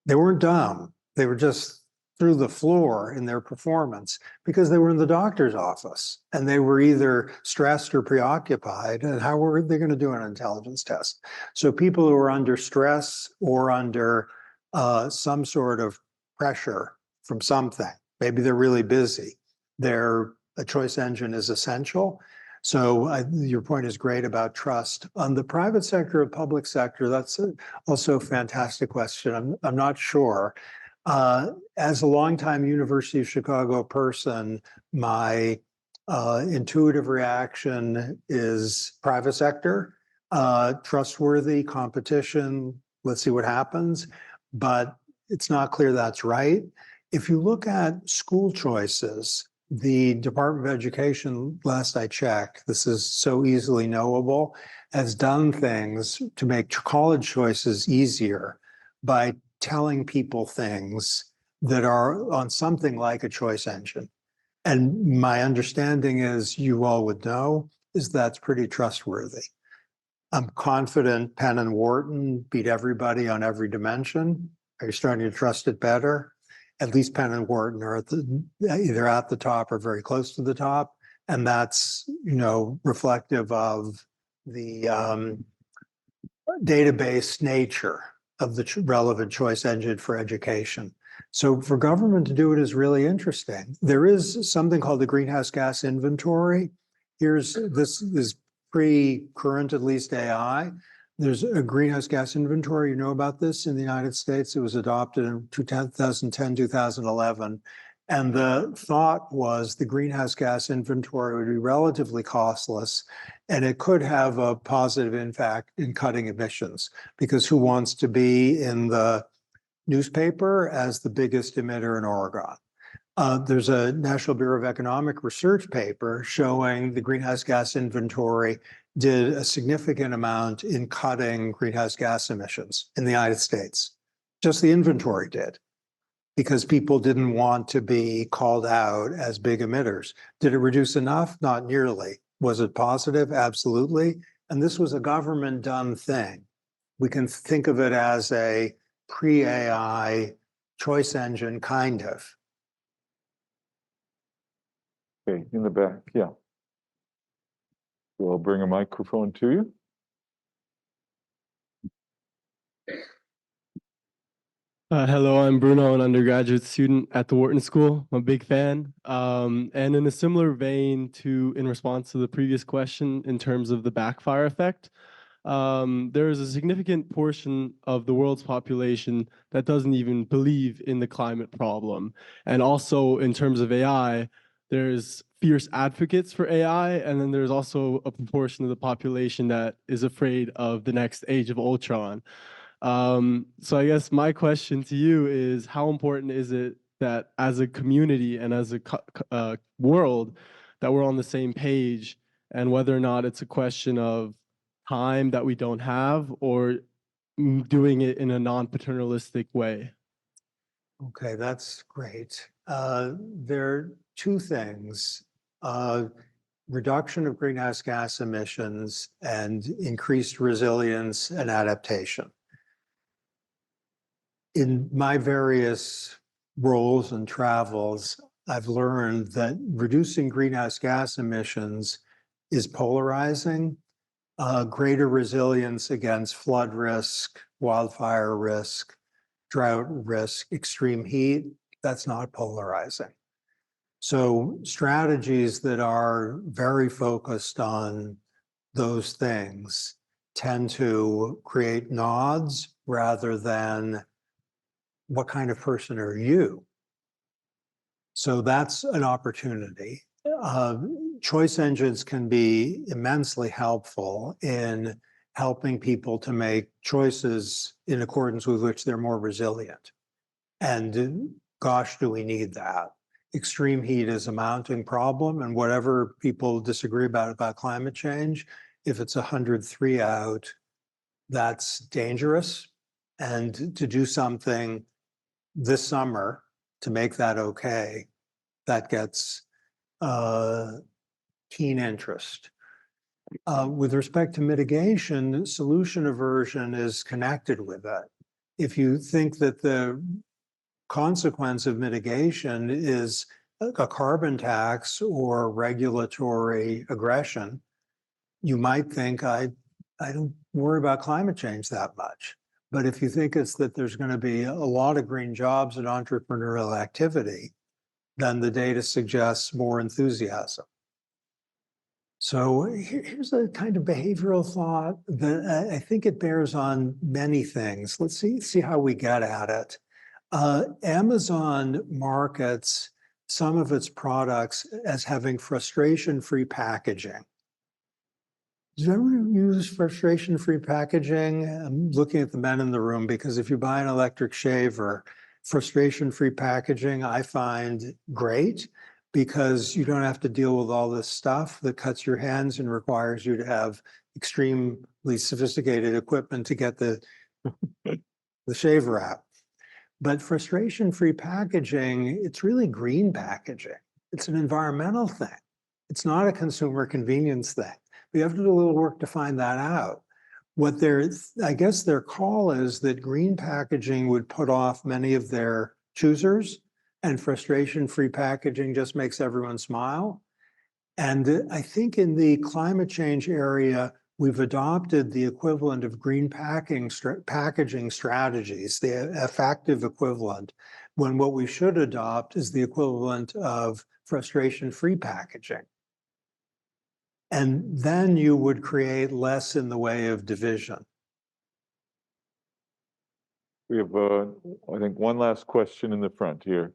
They weren't dumb. They were just through the floor in their performance because they were in the doctor's office and they were either stressed or preoccupied. And how were they going to do an intelligence test? So people who are under stress or under some sort of pressure from something, maybe they're really busy, a choice engine is essential. So your point is great about trust. On the private sector or public sector, that's also a fantastic question. I'm not sure. As a longtime University of Chicago person, my intuitive reaction is private sector, trustworthy competition, let's see what happens, but it's not clear that's right. If you look at school choices, the Department of Education, last I checked, this is so easily knowable, has done things to make college choices easier by telling people things that are on something like a choice engine. And my understanding is, you all would know, is that's pretty trustworthy. I'm confident Penn and Wharton beat everybody on every dimension. Are you starting to trust it better? At least Penn and Wharton are either at the top or very close to the top. And that's, reflective of the database nature of the relevant choice engine for education. So for government to do it is really interesting. There is something called the greenhouse gas inventory. This is pre-current, at least AI. There's a greenhouse gas inventory. You know about this in the United States. It was adopted in 2010, 2011. And the thought was the greenhouse gas inventory would be relatively costless, and it could have a positive impact in cutting emissions, because who wants to be in the newspaper as the biggest emitter in Oregon? There's a National Bureau of Economic Research paper showing the greenhouse gas inventory did a significant amount in cutting greenhouse gas emissions in the United States. Just the inventory did, because people didn't want to be called out as big emitters. Did it reduce enough? Not nearly. Was it positive? Absolutely. And this was a government done thing. We can think of it as a pre-AI choice engine, kind of.
Okay, in the back, yeah. So I'll bring a microphone to you.
Hello, I'm Bruno, an undergraduate student at the Wharton School. I'm a big fan. And in a similar vein in response to the previous question in terms of the backfire effect, there is a significant portion of the world's population that doesn't even believe in the climate problem. And also in terms of AI, there's fierce advocates for AI, and then there's also a proportion of the population that is afraid of the next age of Ultron. So I guess my question to you is, how important is it that as a community and as a world that we're on the same page, and whether or not it's a question of time that we don't have, or doing it in a non-paternalistic way?
Okay, that's great. There are two things. Reduction of greenhouse gas emissions and increased resilience and adaptation. In my various roles and travels, I've learned that reducing greenhouse gas emissions is polarizing. Greater resilience against flood risk, wildfire risk, drought risk, extreme heat, that's not polarizing. So strategies that are very focused on those things tend to create nods rather than what kind of person are you? So that's an opportunity. Choice engines can be immensely helpful in helping people to make choices in accordance with which they're more resilient. And gosh, do we need that? Extreme heat is a mounting problem, and whatever people disagree about climate change, if it's 103 out, that's dangerous. And to do something this summer to make that okay, that gets keen interest. With respect to mitigation, solution aversion is connected with that. If you think that the consequence of mitigation is a carbon tax or regulatory aggression, you might think, I don't worry about climate change that much. But if you think it's that there's going to be a lot of green jobs and entrepreneurial activity, then the data suggests more enthusiasm. So here's a kind of behavioral thought that I think it bears on many things. Let's see how we get at it. Amazon markets some of its products as having frustration-free packaging. Does everyone use frustration-free packaging? I'm looking at the men in the room, because if you buy an electric shaver, frustration-free packaging I find great, because you don't have to deal with all this stuff that cuts your hands and requires you to have extremely sophisticated equipment to get the shaver out. But frustration-free packaging, it's really green packaging. It's an environmental thing. It's not a consumer convenience thing. We have to do a little work to find that out. What I guess their call is that green packaging would put off many of their choosers, and frustration-free packaging just makes everyone smile. And I think in the climate change area, we've adopted the equivalent of green packaging strategies, the effective equivalent, when what we should adopt is the equivalent of frustration-free packaging. And then you would create less in the way of division.
We have, I think, one last question in the front here.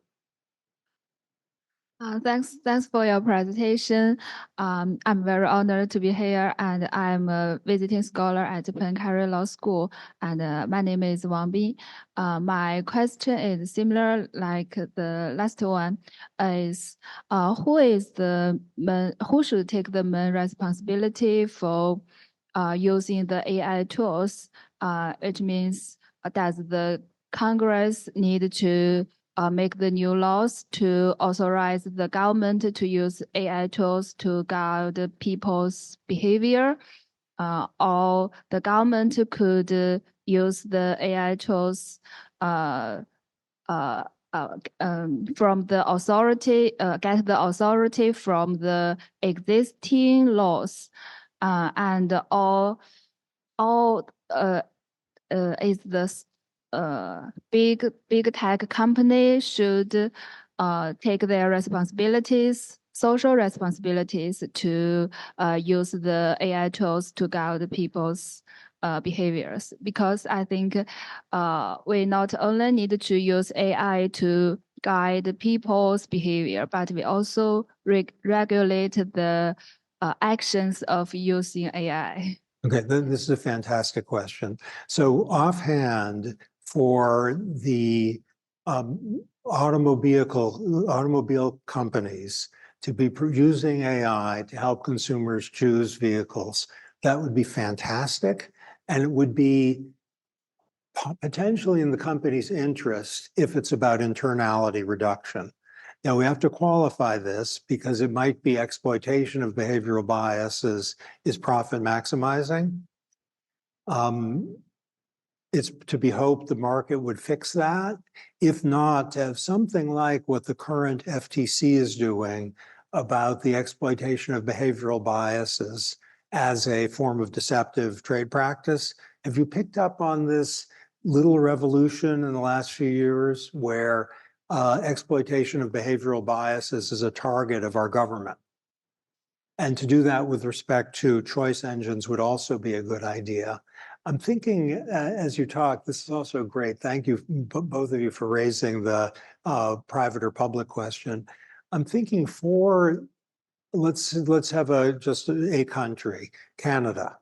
Thanks for your presentation. I'm very honored to be here, and I'm a visiting scholar at the Penn Law School, and my name is Wang Bin. My question is similar like the last one, is who should take the main responsibility for using the AI tools? It means does the Congress need to make the new laws to authorize the government to use AI tools to guide people's behavior, or the government could use the AI tools from the authority, get the authority from the existing laws, and all is the big tech company should take their responsibilities, social responsibilities, to use the AI tools to guide people's behaviors. Because I think we not only need to use AI to guide people's behavior, but we also regulate the actions of using AI.
Okay, this is a fantastic question. So offhand, for the automobile companies to be using AI to help consumers choose vehicles, that would be fantastic. And it would be potentially in the company's interest if it's about internality reduction. Now, we have to qualify this because it might be exploitation of behavioral biases is profit maximizing. It's to be hoped the market would fix that. If not, to have something like what the current FTC is doing about the exploitation of behavioral biases as a form of deceptive trade practice. Have you picked up on this little revolution in the last few years where exploitation of behavioral biases is a target of our government? And to do that with respect to choice engines would also be a good idea. I'm thinking as you talk, this is also great. Thank you, both of you, for raising the private or public question. I'm thinking let's have just a country, Canada.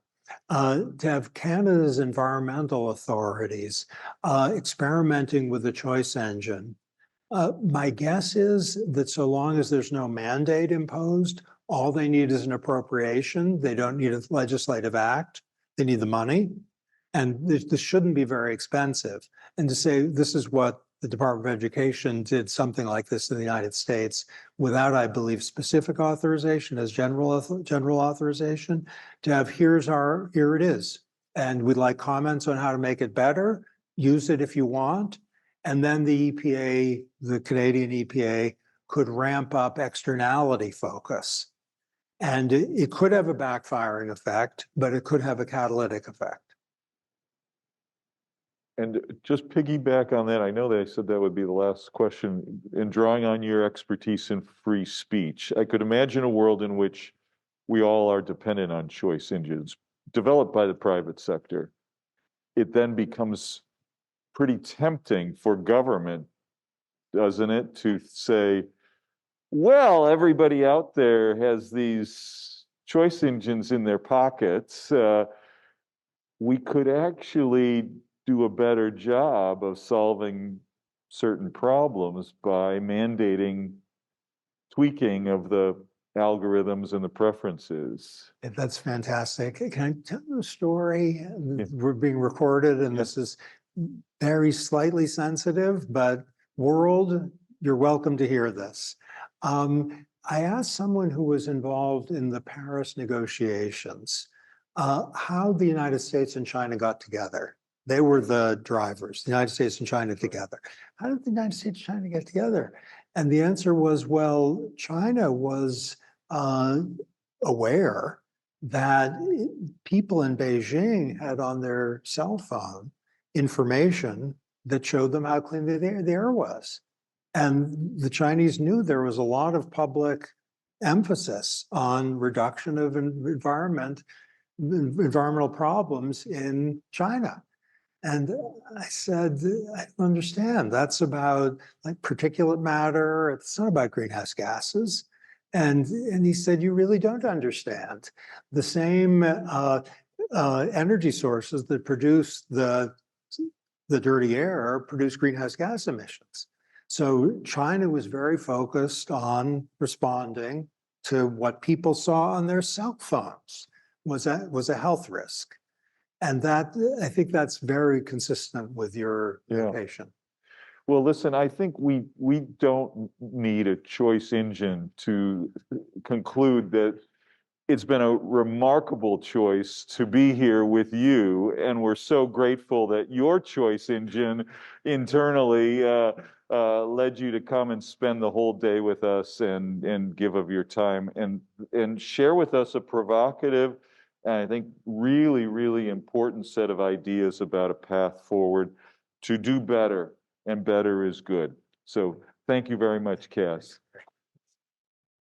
To have Canada's environmental authorities experimenting with the choice engine. My guess is that so long as there's no mandate imposed, all they need is an appropriation. They don't need a legislative act. They need the money. And this shouldn't be very expensive. And to say this is what the Department of Education did something like this in the United States without, I believe, specific authorization as general authorization, to have here it is. And we'd like comments on how to make it better. Use it if you want. And then the EPA, the Canadian EPA, could ramp up externality focus. And it could have a backfiring effect, but it could have a catalytic effect.
And just piggyback on that, I know that I said that would be the last question. In drawing on your expertise in free speech, I could imagine a world in which we all are dependent on choice engines developed by the private sector. It then becomes pretty tempting for government, doesn't it, to say, well, everybody out there has these choice engines in their pockets. We could actually do a better job of solving certain problems by mandating tweaking of the algorithms and the preferences.
That's fantastic. Can I tell you a story? Yeah. We're being recorded, and this is very slightly sensitive, but world, you're welcome to hear this. I asked someone who was involved in the Paris negotiations how the United States and China got together. They were the drivers, the United States and China together. How did the United States and China get together? And the answer was, well, China was aware that people in Beijing had on their cell phone information that showed them how clean the air was. And the Chinese knew there was a lot of public emphasis on reduction of environmental problems in China. And I said, I don't understand. That's about like particulate matter. It's not about greenhouse gases. And he said, you really don't understand. The same energy sources that produce the dirty air produce greenhouse gas emissions. So China was very focused on responding to what people saw on their cell phones was a health risk. And that, I think that's very consistent with your patient.
Well, listen, I think we don't need a choice engine to conclude that it's been a remarkable choice to be here with you, and we're so grateful that your choice engine internally led you to come and spend the whole day with us and give of your time and share with us a provocative and I think really, really important set of ideas about a path forward to do better, and better is good. So thank you very much, Cass.